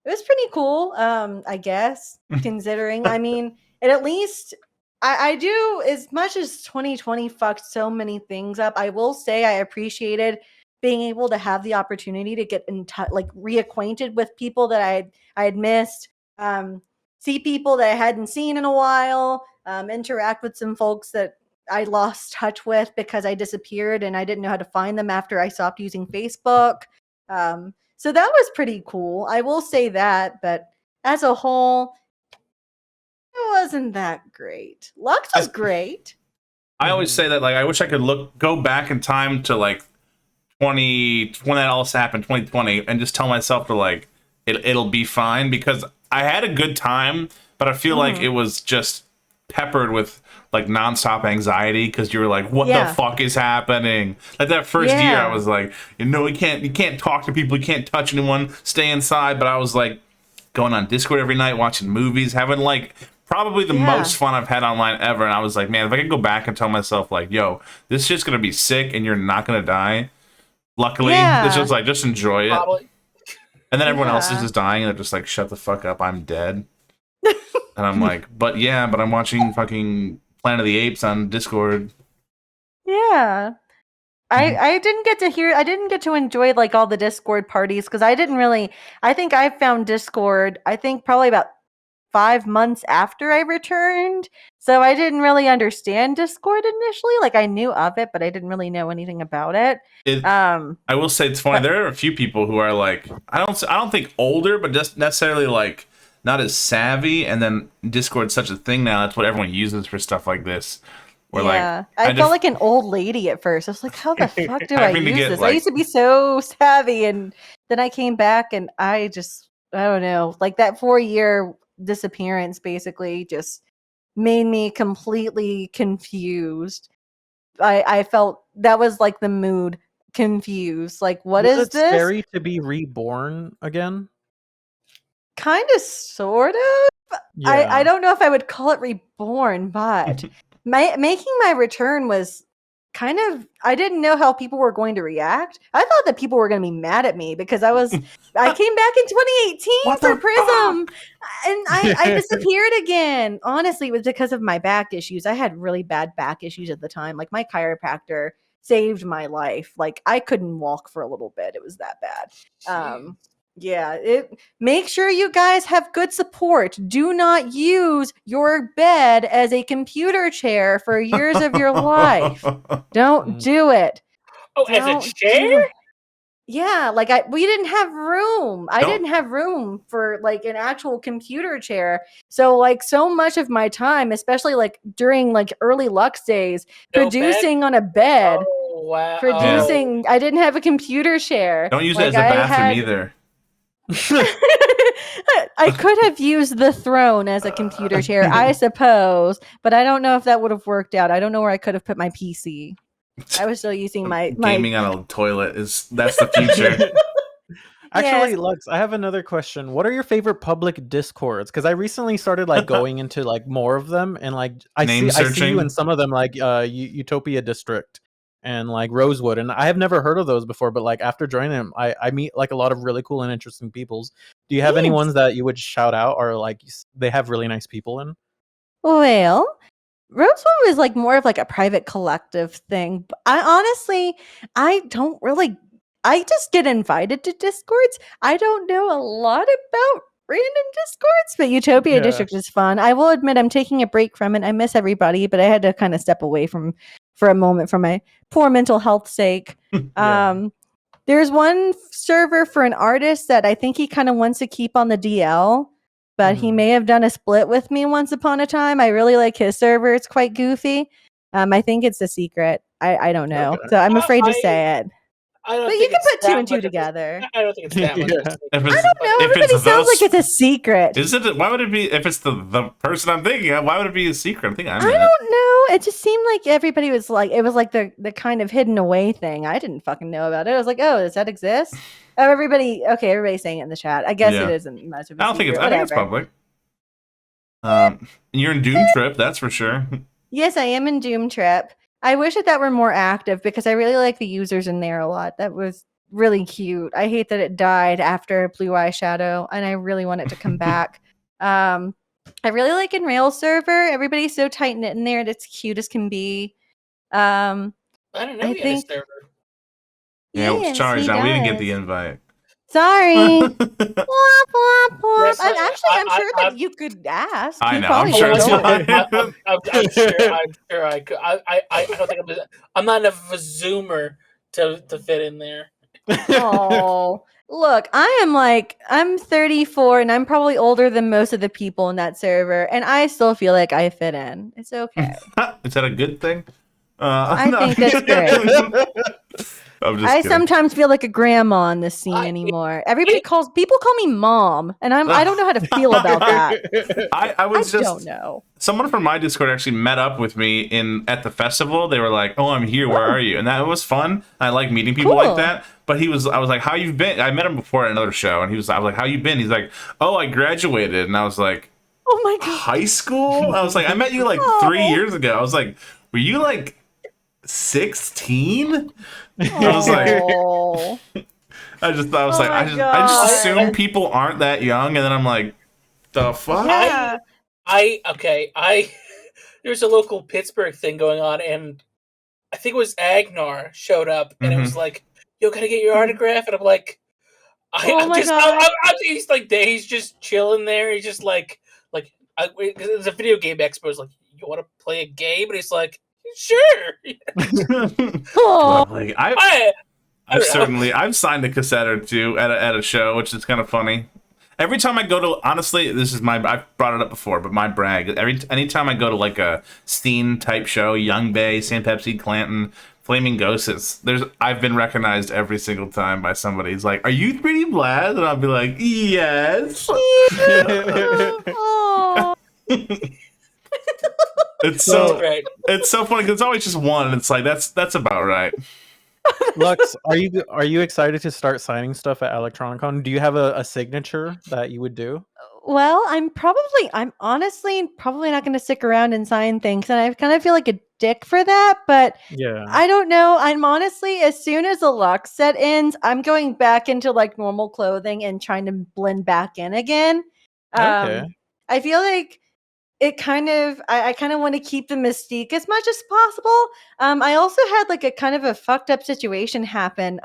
it was pretty cool, I guess, considering. I mean, at least I do, as much as 2020 fucked so many things up, I will say I appreciated being able to have the opportunity to get in touch, like reacquainted with people that I had missed, see people that I hadn't seen in a while, interact with some folks that I lost touch with because I disappeared and I didn't know how to find them after I stopped using Facebook. So that was pretty cool. I will say that, but as a whole, it wasn't that great. Lux was great. I always say that, like, I wish I could go back in time to like 20 when that all happened, 2020, and just tell myself to like it'll be fine, because I had a good time, but I feel like it was just peppered with like nonstop anxiety because you were like, what Yeah. the fuck is happening? Like that first year, Yeah. I was like, you can't talk to people, you can't touch anyone, stay inside. But I was like going on Discord every night, watching movies, having like probably the Yeah. most fun I've had online ever. And I was like, man, if I could go back and tell myself like, yo, this shit's gonna be sick and you're not gonna die. Luckily, Yeah. it's just like, just enjoy it. Probably. And then everyone else is Yeah. just dying and they're just like, shut the fuck up, I'm dead. And I'm like, but I'm watching fucking Planet of the Apes on Discord. Yeah. I didn't get to enjoy like all the Discord parties because I think I found Discord, I think probably about 5 months after I returned. So I didn't really understand Discord initially. Like I knew of it, but I didn't really know anything about it. I will say it's funny. There are a few people who are like, I don't think older, but just necessarily like not as savvy. And then Discord's such a thing now. That's what everyone uses for stuff like this. Where yeah. like I felt like an old lady at first. I was like, how the fuck do I Having to use get, this? I like- used to be so savvy, and then I came back and I don't know, like that 4-year disappearance basically just made me completely confused. I felt that was like the mood, confused. Like, what Was is it this? scary to be reborn again? Kind of, sort of. I Yeah. don't know if I would call it reborn, but making my return was kind of, I didn't know how people were going to react. I thought that people were going to be mad at me because I came back in 2018 What for the Prism and I disappeared again. Honestly, it was because of my back issues. I had really bad back issues at the time. Like my chiropractor saved my life. Like I couldn't walk for a little bit. It was that bad. Yeah, make sure you guys have good support. Do not use your bed as a computer chair for years of your life. Don't do it. Oh, as Don't a do chair? it. Yeah, like we didn't have room. I Don't- didn't have room for like an actual computer chair. So like so much of my time, especially like during like early Lux days, No producing on a bed, Oh, wow. producing, I didn't have a computer chair. Don't use Like, it as a I bathroom had- either. I could have used the throne as a computer chair, I suppose, but I don't know if that would have worked out. I don't know where I could have put my PC. I was still using my Gaming on a toilet that's the future. Actually, Yes. Lux, I have another question. What are your favorite public discords? Because I recently started like going into like more of them, and like I see searching? you in some of them, like Utopia District and like Rosewood, and I have never heard of those before. But like after joining them, I meet like a lot of really cool and interesting peoples. Do you have any Yes. ones that you would shout out, or like they have really nice people in? Well, Rosewood was like more of like a private collective thing. I don't really. I just get invited to Discords. I don't know a lot about random Discords, but Utopia Yeah. District is fun. I will admit I'm taking a break from it. I miss everybody, but I had to kind of step away for a moment for my poor mental health sake. Yeah. There's one server for an artist that I think he kind of wants to keep on the DL, but he Mhm. may have done a split with me once upon a time. I really like his server. It's quite goofy. I think it's a secret. I don't know. Okay. So I'm afraid to I- say it. I don't But think you can it's put two that and two much of a- together. I don't think it's that much. Yeah. Of a secret. If I it's, don't know. if Everybody it's sounds those- like it's a secret. Is it? Why would it be? If it's the person I'm thinking of, why would it be a secret? I think I don't know. It just seemed like everybody was like, it was like the kind of hidden away thing. I didn't fucking know about it. I was like, oh, does that exist? Oh, everybody's saying it in the chat. I guess Yeah. it isn't much of a I don't think it's. secret. I think it's Whatever. public. You're in Doom Trip, that's for sure. Yes, I am in Doom Trip. I wish that were more active because I really like the users in there a lot. That was really cute. I hate that it died after Blue Eye Shadow, and I really want it to come back. I really like in Rail server. Everybody's so tight knit in there, and it's cute as can be. I didn't know I you had a think- server. Yeah, yes, sorry, he John, we didn't get does. the invite. Sorry. Womp, womp, womp. Yes, I'm I- sure I- that you could ask. I He know, probably I'm sure would it's go fine. there. I'm sure I could. I don't think I'm not enough of a zoomer to fit in there. Oh, look, I'm 34 and I'm probably older than most of the people in that server, and I still feel like I fit in. It's okay. Is that a good thing? I No. think that's great. I'm just I kidding. sometimes feel like a grandma on this scene I- anymore. People call me mom, and I don't know how to feel about that. I I was just don't know. someone from my Discord actually met up with me at the festival. They were like, "Oh, I'm here. Where are you?" And that was fun. I like meeting people like Cool. that. But I was like, "How you been?" I met him before at another show, and I was like, "How you been?" He's like, "Oh, I graduated," and I was like, Oh my god. "High school?" I was like, "I met you like 3 years ago." I was like, "Were you like 16?" I was like, Oh. I was Oh like, my I just God. assume people aren't that young, and then I'm like, the fuck? Yeah. I there's a local Pittsburgh thing going on, and I think it was Agnar showed up, and it was like, "Yo, can I get your autograph?" And I'm like, Oh I'm my just, God. he's like, he's just chilling there. He's just like, there's a video game expo. He's like, "You want to play a game?" And he's like, "Sure." Oh. Like, I don't know. I've signed a cassette or two at a show, which is kind of funny. Every time I go to, honestly, I've brought it up before, but my brag. Anytime I go to like a scene type show, Young Bay, St. Pepsi, Clanton, Flaming Ghosts, I've been recognized every single time by somebody. He's like, "Are you 3D Blaz?" And I'll be like, "Yes." Oh. It's So- Right. it's so funny because it's always just one, and it's like that's about right. Lux, are you excited to start signing stuff at Electronicon? Do you have a signature that you would do? Well, I'm honestly probably not going to stick around and sign things, and I kind of feel like a dick for that. But Yeah. I don't know. I'm honestly, as soon as the Lux set ends, I'm going back into like normal clothing and trying to blend back in again. Okay. I feel like it kind of I kind of want to keep the mystique as much as possible. I also had like a kind of a fucked up situation happen.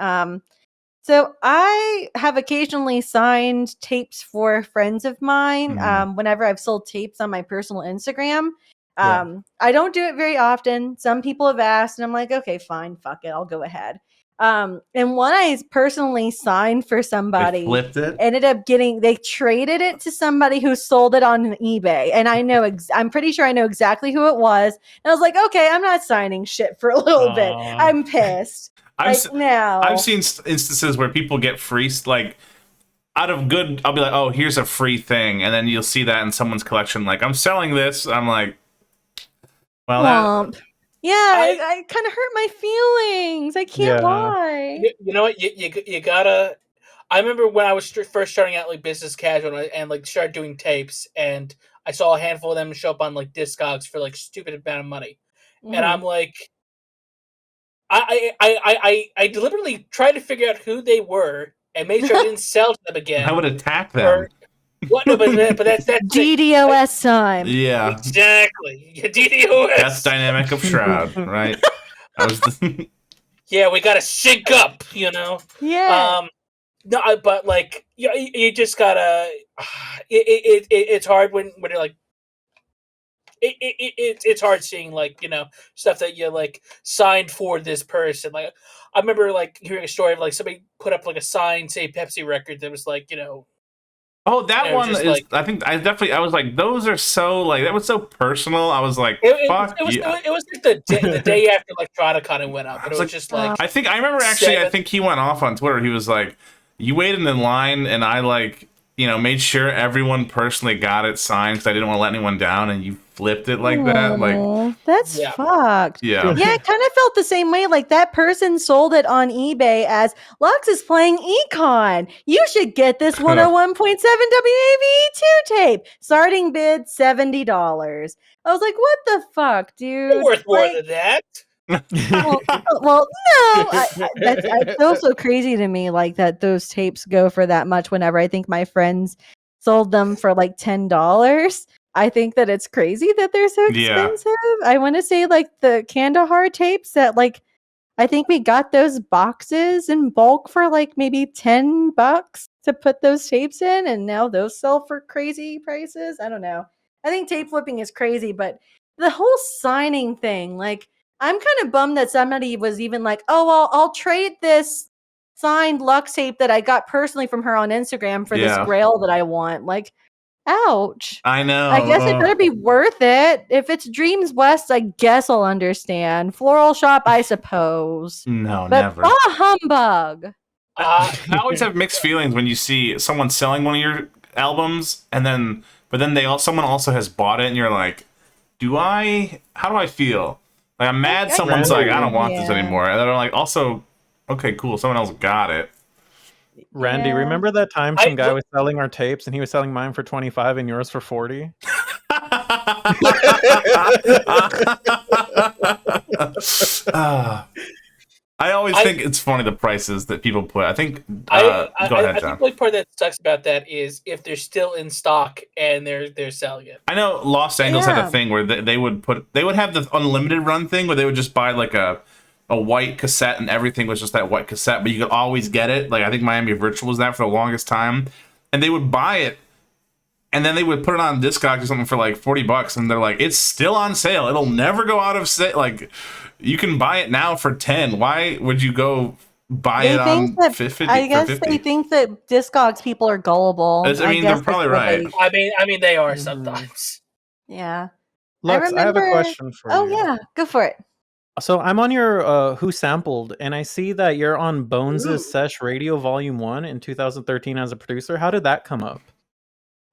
So I have occasionally signed tapes for friends of mine. Mhm. Whenever I've sold tapes on my personal Instagram. Yeah. I don't do it very often. Some people have asked, and I'm like, okay, fine, fuck it, I'll go ahead. And one I personally signed for They somebody flipped it. ended up they traded it to somebody who sold it on eBay, and I'm pretty sure I know exactly who it was. And I was like, okay, I'm not signing shit for a little bit. Aw. I'm pissed. I've seen instances where people get free, like, out of good. I'll be like, "Oh, here's a free thing," and then you'll see that in someone's collection. Like, "I'm selling this." I'm like, "Well, Womp. Yeah, I kind of hurt my feelings. I can't Yeah. lie. You know what? You gotta. I remember when I was first starting out like business casual and like started doing tapes, and I saw a handful of them show up on like Discogs for like stupid amount of money, and I'm like, I deliberately tried to figure out who they were and made sure I didn't sell to them again. I would attack them." Or what? No, but that's DDoS time. Yeah, exactly. DDoS. that's dynamic of Shroud, right? I was. Yeah, we gotta sync up. You know. Yeah. No, but like you just gotta. It's hard when you're like. It's hard seeing like stuff that you like signed for this person. Like I remember like hearing a story of like somebody put up like a signed say Pepsi record that was like Oh, that it was one just, is. like- I think I was like, those are so like that was so personal. I was like, it fuck was yeah. it was like the day after Electronicon it went up, and it was like, just like I think I remember actually. I Seven. think he went off on Twitter. He was like, "You waited in line, and I like made sure everyone personally got it signed because I didn't want to let anyone down, and you flipped it like that." Like, Aw, that's Yeah. fucked. yeah, Yeah, I kind of felt the same way. Like that person sold it on eBay as Lux is playing Econ. You should get this 101.7 WAVE2 tape. Starting bid $70. I was like, what the fuck, dude? worth more Like, than that. well, no. It's also crazy to me, like that those tapes go for that much. Whenever I think my friends sold them for like $10, I think that it's crazy that they're so Yeah. expensive. I want to say like the Kandahar tapes that like I think we got those boxes in bulk for like maybe $10 to put those tapes in, and now those sell for crazy prices. I don't know. I think tape flipping is crazy, but the whole signing thing, like I'm kind of bummed that somebody was even like, "Oh, well, I'll trade this signed Lux tape that I got personally from her on Instagram for this Yeah. Grail that I want." Like, Ouch. I know. I guess it better be worth it. If it's Dreams West, I guess I'll understand. Floral Shop, I suppose. No, But never. bah humbug. I always have mixed feelings when you see someone selling one of your albums, but then someone also has bought it, and you're like, how do I feel? Like, I'm mad someone's like, I don't want this anymore. And then I'm like, also, okay, cool, someone else got it. Randy, remember that time some guy was selling our tapes and he was selling mine for 25 and yours for 40? I always think it's funny the prices that people put. I think. Go ahead, John. I think the only part that sucks about that is if they're still in stock and they're selling it. I know Los Angeles had a thing where they would have the unlimited run thing where they would just buy like a white cassette and everything was just that white cassette, but you could always get it. Like I think Miami Virtual was that for the longest time, and they would buy it. And then they would put it on Discoholic or something for like $40, and they're like, "It's still on sale. It'll never go out of sale. Like, you can buy it now for $10. Why would you go buy it on $50?" I guess they think that Discogs people are gullible. I mean, they're probably right. I mean, they are sometimes. Yeah. Lux, I have a question for you. Oh yeah, go for it. So I'm on your Who Sampled, and I see that you're on Bones' Sesh Radio Volume 1 in 2013 as a producer. How did that come up?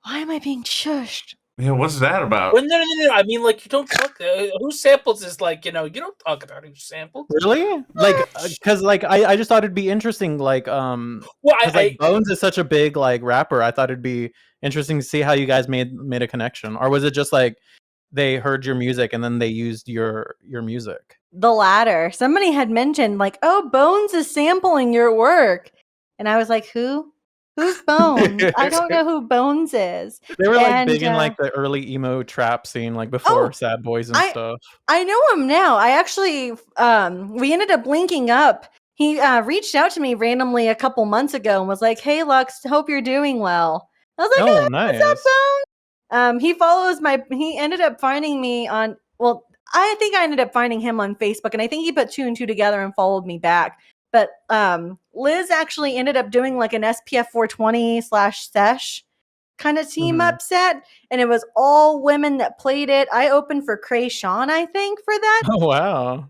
Why am I being shushed? Yeah, what's that about? Well, no. I mean, like, you don't talk. Who Samples is like, you don't talk about who sampled. Really? Like, because like I just thought it'd be interesting. Like, like Bones is such a big like rapper. I thought it'd be interesting to see how you guys made a connection, or was it just like they heard your music and then they used your music? The latter. Somebody had mentioned like, "Oh, Bones is sampling your work," and I was like, "Who? Who's Bones? I don't know who Bones is." They were like big in like the early emo trap scene, like before Sad Boys and stuff. I know him now. I actually, we ended up linking up. He reached out to me randomly a couple months ago and was like, "Hey, Lux, hope you're doing well." I was like, "Oh, nice. What's up, Bones?" He ended up finding me on. Well, I think I ended up finding him on Facebook, and I think he put 2 and 2 together and followed me back. But Liz actually ended up doing like an SPF 420/sesh kind of team up set, and it was all women that played it. I opened for Cray Sean, I think, for that. Oh wow,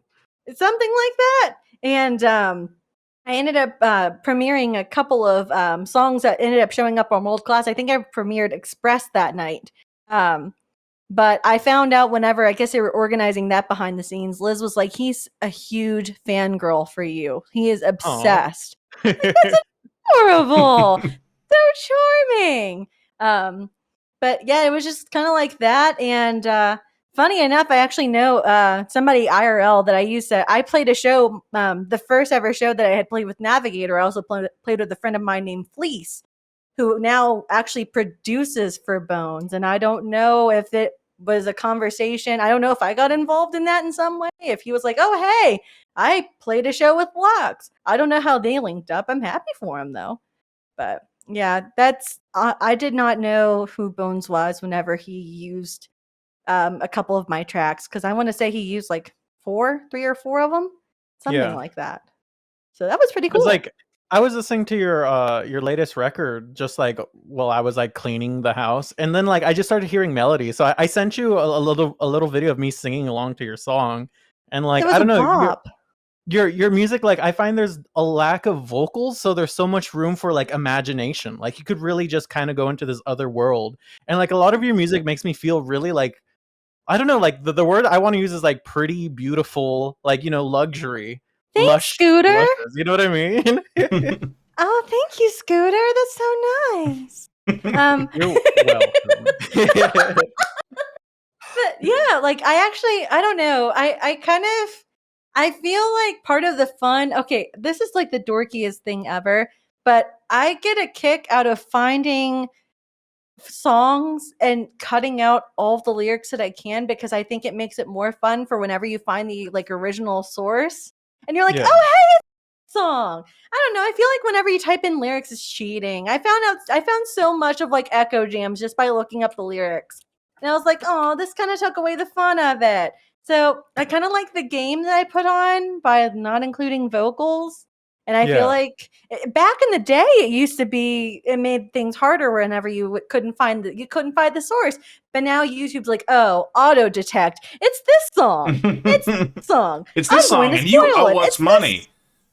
something like that. And I ended up premiering a couple of songs that ended up showing up on World Class. I think I premiered Express that night. But I found out whenever, I guess they were organizing that behind the scenes, Liz was like, "He's a huge fangirl for you. He is obsessed." Like, that's adorable. So charming. But yeah, it was just kind of like that. And funny enough, I actually know somebody IRL that I played a show, the first ever show that I had played with Navigator. I also played with a friend of mine named Fleece, who now actually produces for Bones. And I don't know if it was a conversation. I don't know if I got involved in that in some way. If he was like, "Oh, hey, I played a show with Lux." I don't know how they linked up. I'm happy for him though. But yeah, I did not know who Bones was whenever he used a couple of my tracks. Cause I want to say he used like 3 or 4 of them. Something like that. So that was pretty cool. Like, I was listening to your latest record just like while I was like cleaning the house, and then like I just started hearing melodies. So I sent you a little video of me singing along to your song, and like I don't know your music. Like I find there's a lack of vocals, so there's so much room for like imagination. Like you could really just kind of go into this other world, and like a lot of your music makes me feel really like, I don't know, like the word I want to use is like pretty, beautiful, like, luxury. Thanks, lush, Scooter. luscious, you know what I mean? Oh, thank you, Scooter. That's so nice. You're welcome. But yeah, like I don't know. I feel like part of the fun, okay, this is like the dorkiest thing ever, but I get a kick out of finding songs and cutting out all of the lyrics that I can, because I think it makes it more fun for whenever you find the like original source and you're like, "Oh, hey, it's a song." I don't know. I feel like whenever you type in lyrics is cheating. I found so much of like echo jams just by looking up the lyrics. And I was like, "Oh, this kind of took away the fun of it." So I kind of like the game that I put on by not including vocals. And I Yeah. feel like back in the day, it used to be it made things harder whenever you couldn't find the source. But now YouTube's like, oh, auto detect. It's this song. It's this song. It's I'm this going song, to and you spoil owe it. us It's this. money.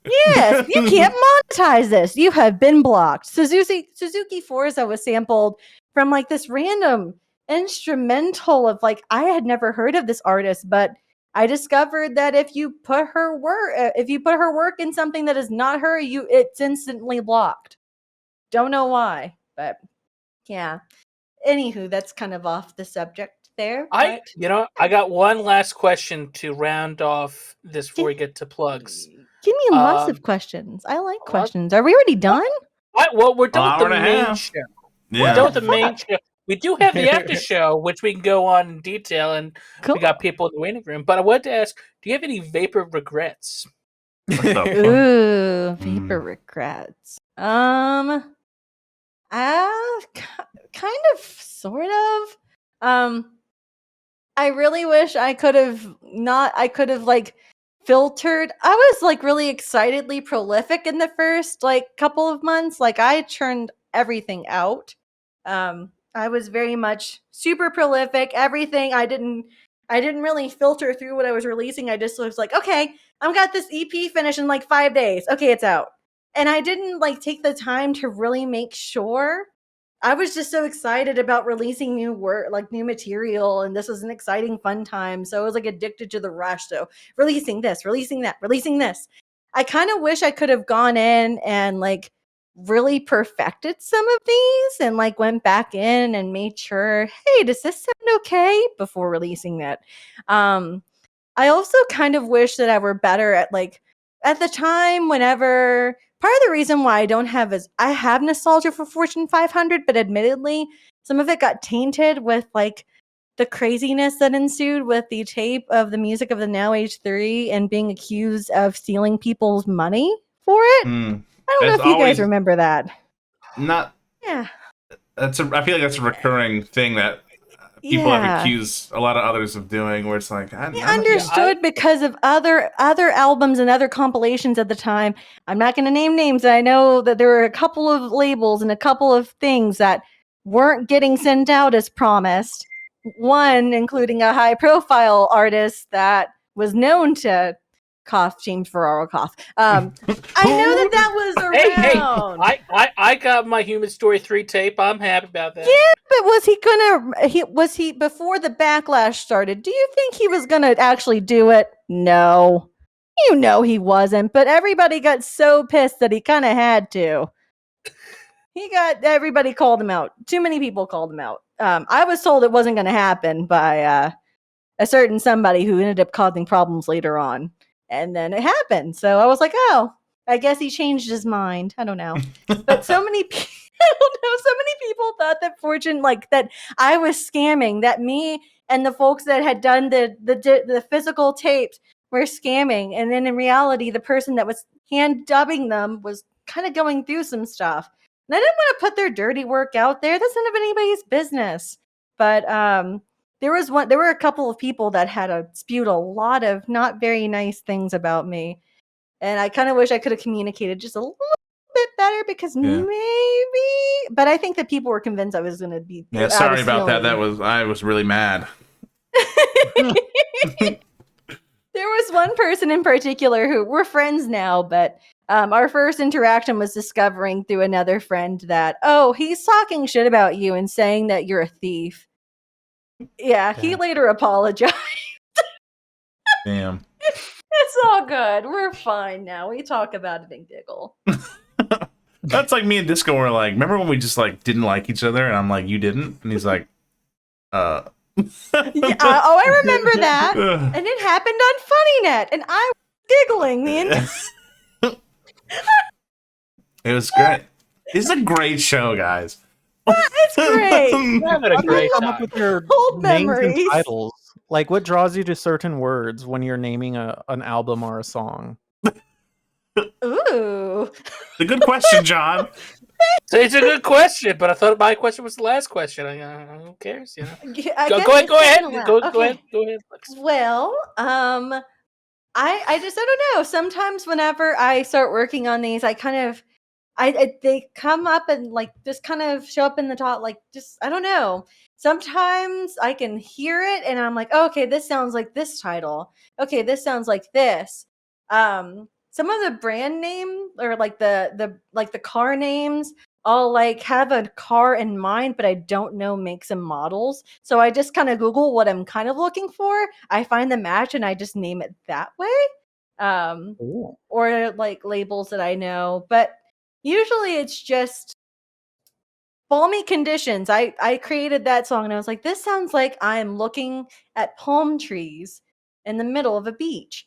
Yes, you can't monetize this. You have been blocked. Suzuki Forza was sampled from like this random instrumental of like I had never heard of this artist, but I discovered that if you put her work in something that is not her, it's instantly blocked. Don't know why, but yeah. Anywho, that's kind of off the subject there. I But got one last question to round off this before we get to plugs. give me lots of Um, questions. I like well, questions. Are we already done? Well, we're done Hour with the and a main half. show. Yeah. We're done with the main show. We do have the after show, which we can go on in detail, and Cool. we got people in the waiting room. But I wanted to ask, do you have any vapor regrets? What the fuck? Ooh, vapor regrets. Kind of, sort of. I really wish I could have like filtered. I was like really excitedly prolific in the first like couple of months. Like I churned everything out. I was very much super prolific. Everything I didn't really filter through what I was releasing. I just was like, okay, I've got this EP finished in like 5 days. Okay, it's out. And I didn't like take the time to really make sure. I was just so excited about releasing new work, like new material, and this was an exciting, fun time. So I was like addicted to the rush. So releasing this, releasing that, releasing this. I kind of wish I could have gone in and like really perfected some of these and like went back in and made sure, hey, does this sound okay before releasing that? I also kind of wish that I were better at like at the time whenever part of the reason why I have nostalgia for Fortune 500, but admittedly, some of it got tainted with like the craziness that ensued with the tape of the music of the Now Age 3 and being accused of stealing people's money for it. I don't know if you guys remember that. Not. Yeah. I feel like that's a recurring thing that people have accused a lot of others of doing, where it's like I understood because of other albums and other compilations at the time. I'm not going to name names. I know that there were a couple of labels and a couple of things that weren't getting sent out as promised. One including a high-profile artist that was known to cough James Ferraro cough. I know that was around. Hey, I got my Human Story 3 tape. I'm happy about that. Yeah, but was he before the backlash started? Do you think he was gonna actually do it? No. You know he wasn't, but everybody got so pissed that he kind of had to. Everybody called him out. Too many people called him out. I was told it wasn't going to happen by a certain somebody who ended up causing problems later on. And then it happened. So I was like, oh, I guess he changed his mind. I don't know. But so many people, people thought that Fortune, like that I was scamming, that me and the folks that had done the physical tapes were scamming. And then in reality, the person that was hand dubbing them was kind of going through some stuff. And I didn't want to put their dirty work out there. That's none of anybody's business. But there were a couple of people that had spewed a lot of not very nice things about me. And I kind of wish I could have communicated just a little bit better because maybe, but I think that people were convinced I was going to be. Yeah, sorry about that. I was really mad. There was one person in particular who we're friends now, but our first interaction was discovering through another friend that, oh, he's talking shit about you and saying that you're a thief. Yeah, he later apologized. Damn. It's all good. We're fine now. We talk about it and giggle. That's like me and Disco were like, remember when we just like didn't like each other? And I'm like, you didn't? And he's like, I remember that. And it happened on FunnyNet. And I was giggling the entire It was great. It's a great show, guys. It's great. Having a great Come time. up with your Old names memories. and titles. Like, what draws you to certain words when you're naming an album or a song? Ooh. It's a good question, John. So it's a good question, but I thought my question was the last question. Who cares? You know. Yeah, Go ahead. Go ahead. Lex. Well, I just I don't know. Sometimes whenever I start working on these, I kind of they come up and like just kind of show up in the top, like just I don't know. Sometimes I can hear it and I'm like, oh, okay, this sounds like this title. Okay, this sounds like this. Some of the brand name or like the car names, I'll like have a car in mind, but I don't know makes and models. So I just kind of Google what I'm kind of looking for. I find the match and I just name it that way. Ooh. Or like labels that I know, but usually it's just balmy conditions. I created that song and I was like, this sounds like I'm looking at palm trees in the middle of a beach.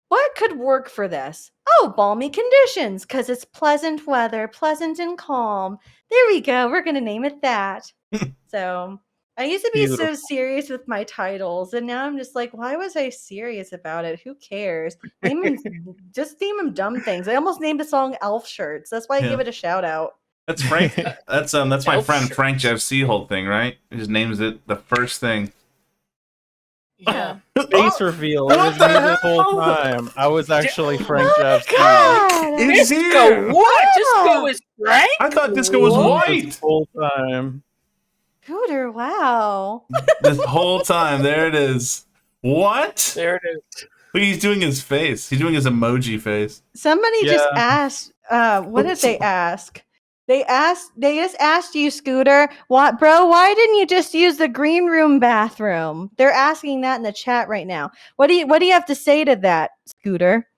What could work for this? Oh, balmy conditions, because it's pleasant weather, pleasant and calm. There we go. We're gonna name it that. So I used to be so Beautiful. serious with my titles, and now I'm just like, why was I serious about it? Who cares? Name 'em, just name them dumb things. I almost named a song "Elf Shirts." That's why I Yeah. give it a shout out. That's Frank. That's my Elf friend shirts. FrankJavCee whole thing, right? He just names it the first thing. Yeah. Face reveal. It What was the me this whole hell? time. I was actually Oh FrankJavCee. God! It's Disco here. what? Wow. Disco is Frank? I thought Disco was What? This white. whole time. Cooter, wow. This whole time, there it is. What? There it is. Look, he's doing his face. He's doing his emoji face. Somebody just Yeah. asked, what did they ask? They just asked you, Scooter, what, bro, why didn't you just use the green room bathroom? They're asking that in the chat right now. What do you have to say to that, Scooter?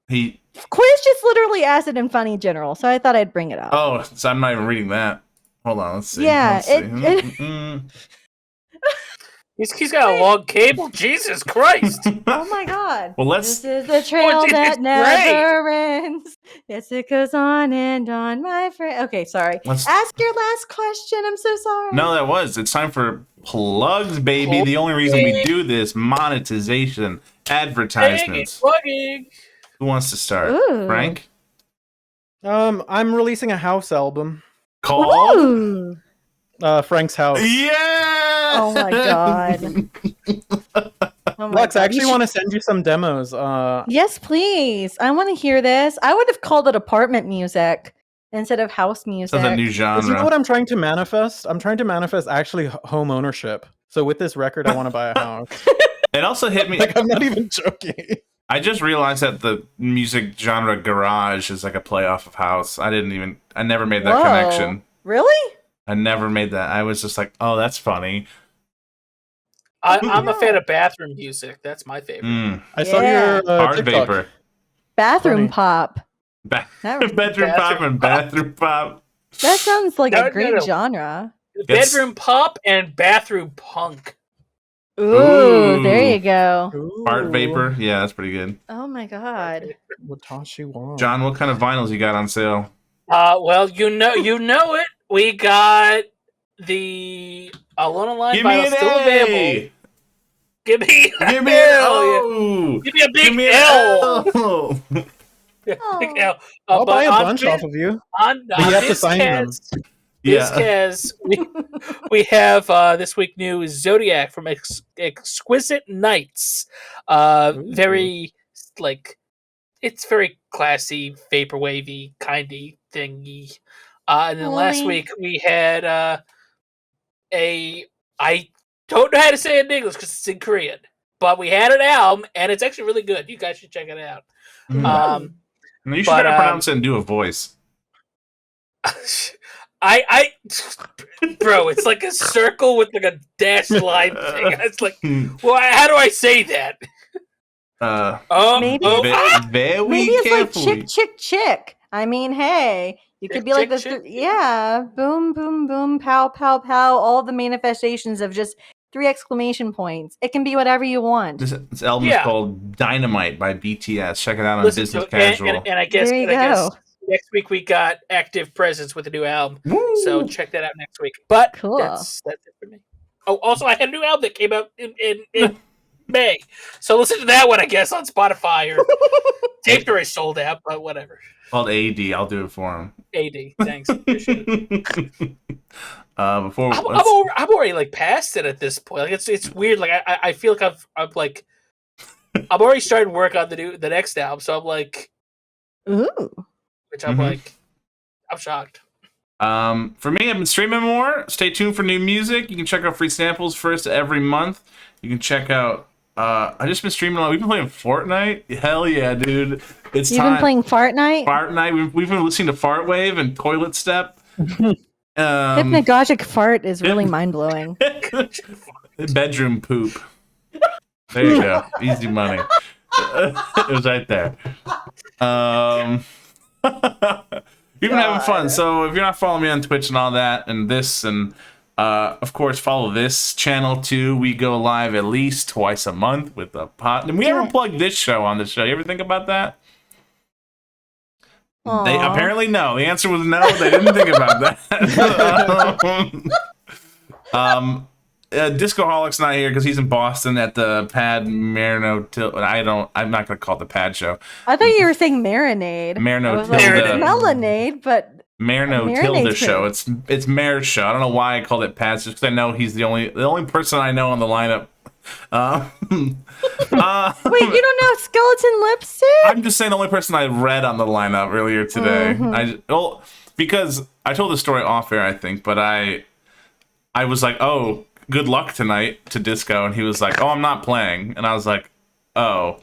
He. Quiz just literally asked it in funny general, so I thought I'd bring it up. Oh, so I'm not even reading that. Hold on, let's see. Yeah, Let's see. it- He's got a long cable. Jesus Christ. Oh my god. Well, let's. This is the trail dude, that it's never ends. Yes, it goes on and on, my friend. Okay, sorry. Let's. Ask your last question. I'm so sorry. No, that was. It's time for plugs, baby. The only reason we do this, monetization, advertisements. Plugging. Who wants to start? Ooh. Frank? I'm releasing a house album. Called? Ooh. Frank's House. Yeah! Oh my god. Oh my Lex, I God. actually You want to send you some demos. Yes, please. I want to hear this. I would have called it apartment music instead of house music. That's a new 'cause you know genre. what I'm trying to manifest? I'm trying to manifest actually home ownership. So with this record, I want to buy a house. It also hit me. Like, I'm not even joking. I just realized that the music genre garage is like a playoff of house. I never made that Whoa. connection. Really? I never made that. I was just like, oh, that's funny. I'm a fan of bathroom music. That's my favorite. I saw Yeah. your Hard TikTok. vapor. Bathroom Funny. pop. Ba- That, bedroom pop and bathroom pop. that sounds like No, a great no. genre. Yes. Bedroom pop and bathroom punk. Ooh, there Ooh. you go. Fart Ooh. vapor. Yeah, that's pretty good. Oh my god. Watashi wa. John, what kind of vinyls you got on sale? Well, you know it. We got the Alone Online Give me vinyl an still available. A. Give me Give me an Hell yeah. O. Give me a big Give me an L. L. Big Oh. L. I'll But buy a on bunch Biz- off of you. On, But you have to sign them. Yeah. Bizkaz, we have this week new Zodiac from Exquisite Nights. Very it's very classy, vaporwavy, kindy thingy. And then last Holy. week we had I don't know how to say it in English because it's in Korean, but we had an album and it's actually really good. You guys should check it out. Mm. You should but, try to pronounce it and do a voice. I bro, it's like a circle with like a dashed line thing. It's like, well, how do I say that? Maybe very Maybe it's carefully. like chick, chick, chick. I mean, hey, you could Chick, be like chick, the chick. yeah, boom, boom, boom, pow, pow, pow. All the manifestations of just 3 exclamation points. It can be whatever you want. This album is Yeah. called Dynamite by BTS. Check it out on Listen Business to it, Casual. and I guess, There you and I guess go. next week we got Active Presence with a new album. Woo! So check that out next week. But Cool. that's it for me. Oh, also I had a new album that came out in May. So listen to that one, I guess, on Spotify or Tape already sold out, but whatever. Called AD. I'll do it for him. AD, thanks. Appreciate it. Before I'm already like past it at this point. Like it's weird. Like I feel like I've like I'm already starting to work on the next album, so I'm like, Ooh. which I'm Mhm. like, I'm shocked. For me, I've been streaming more. Stay tuned for new music. You can check out free samples first every month. You can check out. I just been streaming a lot. We've been playing Fortnite. Hell yeah, dude! It's You've time. been playing Fortnite? Fartnite. We've been listening to Fart Wave and Toilet Step. Hypnagogic fart is really mind blowing. Bedroom poop. There you go. Easy money. It was right there. We've been having fun. So if you're not following me on Twitch and all that, and this, and of course follow this channel too. We go live at least twice a month with a pot. And we ever plug this show on the show? You ever think about that? Aw. They apparently no. The answer was no. They didn't think about that. Discoholic's not here because he's in Boston at the Pad Marino. I'm not gonna call it the Pad Show. I thought you were saying marinade. Marino I was like, Tilda. Melanade, but Marino Marinade's Tilda show. great. It's Mare's show. I don't know why I called it Pat's, just because I know he's the only person I know on the lineup. wait, you don't know skeleton lipstick? I'm just saying the only person I read on the lineup earlier today. Because I told the story off air, I think, but I was like, oh, good luck tonight to Disco, and he was like, oh, I'm not playing, and I was like, oh,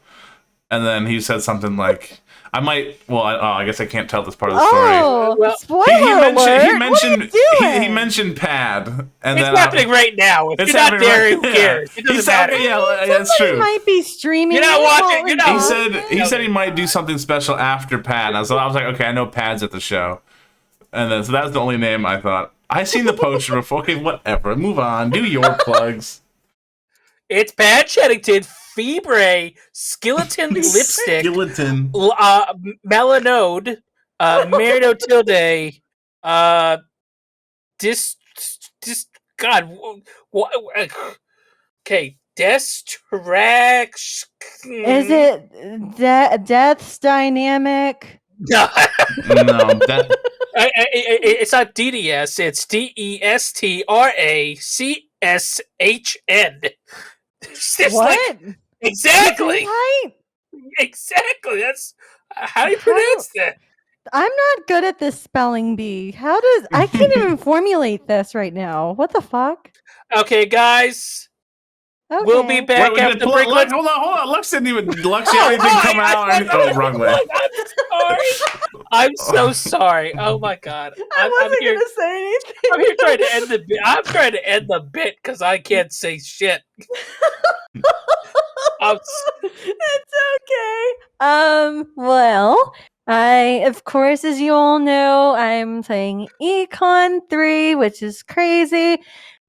and then he said something like, I might. Well, I guess I can't tell this part of the story. Oh, Well, spoiler He alert! mentioned What are you doing? he mentioned Pad, and It's then happening right now. If It's you're not happening there, right- who cares? It doesn't matter. Yeah, that's Somebody true. might be streaming. You're not it watching- while you're it not- goes. He said he might do something special after Pad. And I was like, okay, I know Pad's at the show, and then so that was the only name I thought. I seen the poster before. Okay, whatever. Move on. Do your plugs. It's Pat Cheddington, Febre, Skeleton Lipstick, Skeleton. Melanode, Merino Tilde, God, what? Okay, Destrax. Is it Death's Dynamic? No, No, that it's not DDS. It's DESTRACSHN. It's just What? like- exactly. Right? Exactly. That's how do you pronounce that? I'm not good at this spelling bee. How does I can't even formulate this right now. What the fuck? Okay, guys, Okay. we'll be back Wait, after the hold break. on. Lux didn't even come out. Oh, wrong way. I'm sorry. I'm so sorry. Oh my god. I I'm wasn't here. gonna say anything. I'm here trying to end the bit. I'm trying to end the bit because I can't say shit. It's okay. Well, of course, as you all know, I'm playing Econ 3, which is crazy.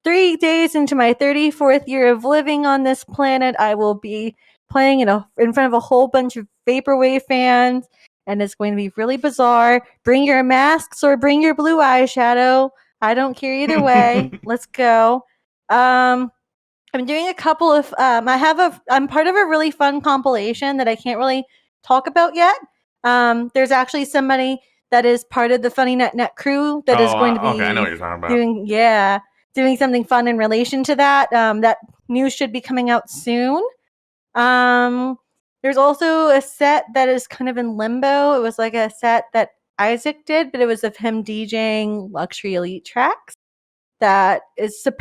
3 days into my 34th year of living on this planet, I will be playing in front of a whole bunch of Vaporwave fans, and it's going to be really bizarre. Bring your masks or bring your blue eyeshadow. I don't care either way. Let's go. I'm doing a couple of I'm part of a really fun compilation that I can't really talk about yet. There's actually somebody that is part of the Funny Net crew that is going to be okay, I know what you're talking about. doing something fun in relation to that. That news should be coming out soon. There's also a set that is kind of in limbo. It was like a set that Isaac did, but it was of him DJing Luxury Elite tracks. That set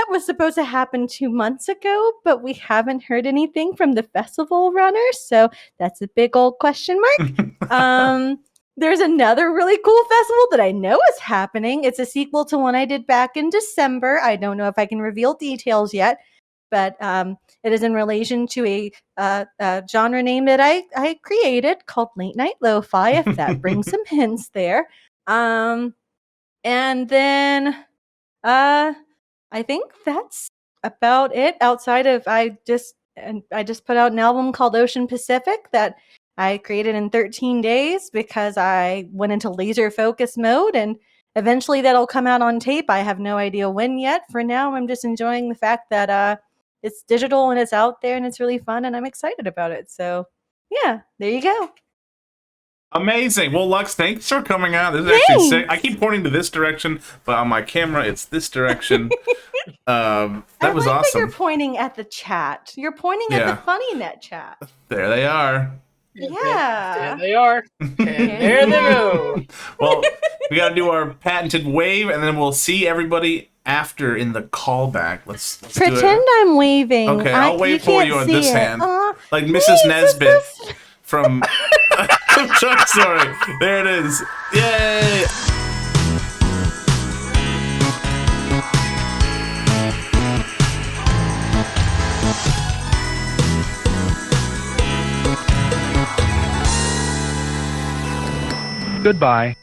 was supposed to happen 2 months ago, but we haven't heard anything from the festival runners, so that's a big old question mark. There's another really cool festival that I know is happening. It's a sequel to one I did back in December. I don't know if I can reveal details yet, but it is in relation to a genre name that I created called Late Night Lo-Fi, if that brings some hints there. And then I think that's about it. Outside of I just put out an album called Ocean Pacific that I created in 13 days because I went into laser focus mode, and eventually that'll come out on tape. I have no idea when yet. For now, I'm just enjoying the fact that it's digital and it's out there and it's really fun and I'm excited about it. So yeah, there you go. Amazing. Well, Lux, thanks for coming out. This is actually sick. I Thanks. keep pointing to this direction, but on my camera, it's this direction. That was That awesome. you're pointing at the chat. You're pointing Yeah. at the Funny Net chat. There they are. Yeah. There they are. And there they go. Well, we got to do our patented wave, and then we'll see everybody after in the callback. Let's do Pretend it. I'm waving. Okay, I'll wave for can't you on see this it. hand. Like Mrs. Please, Nesbit from Chuck Story. There it is. Yay! Goodbye.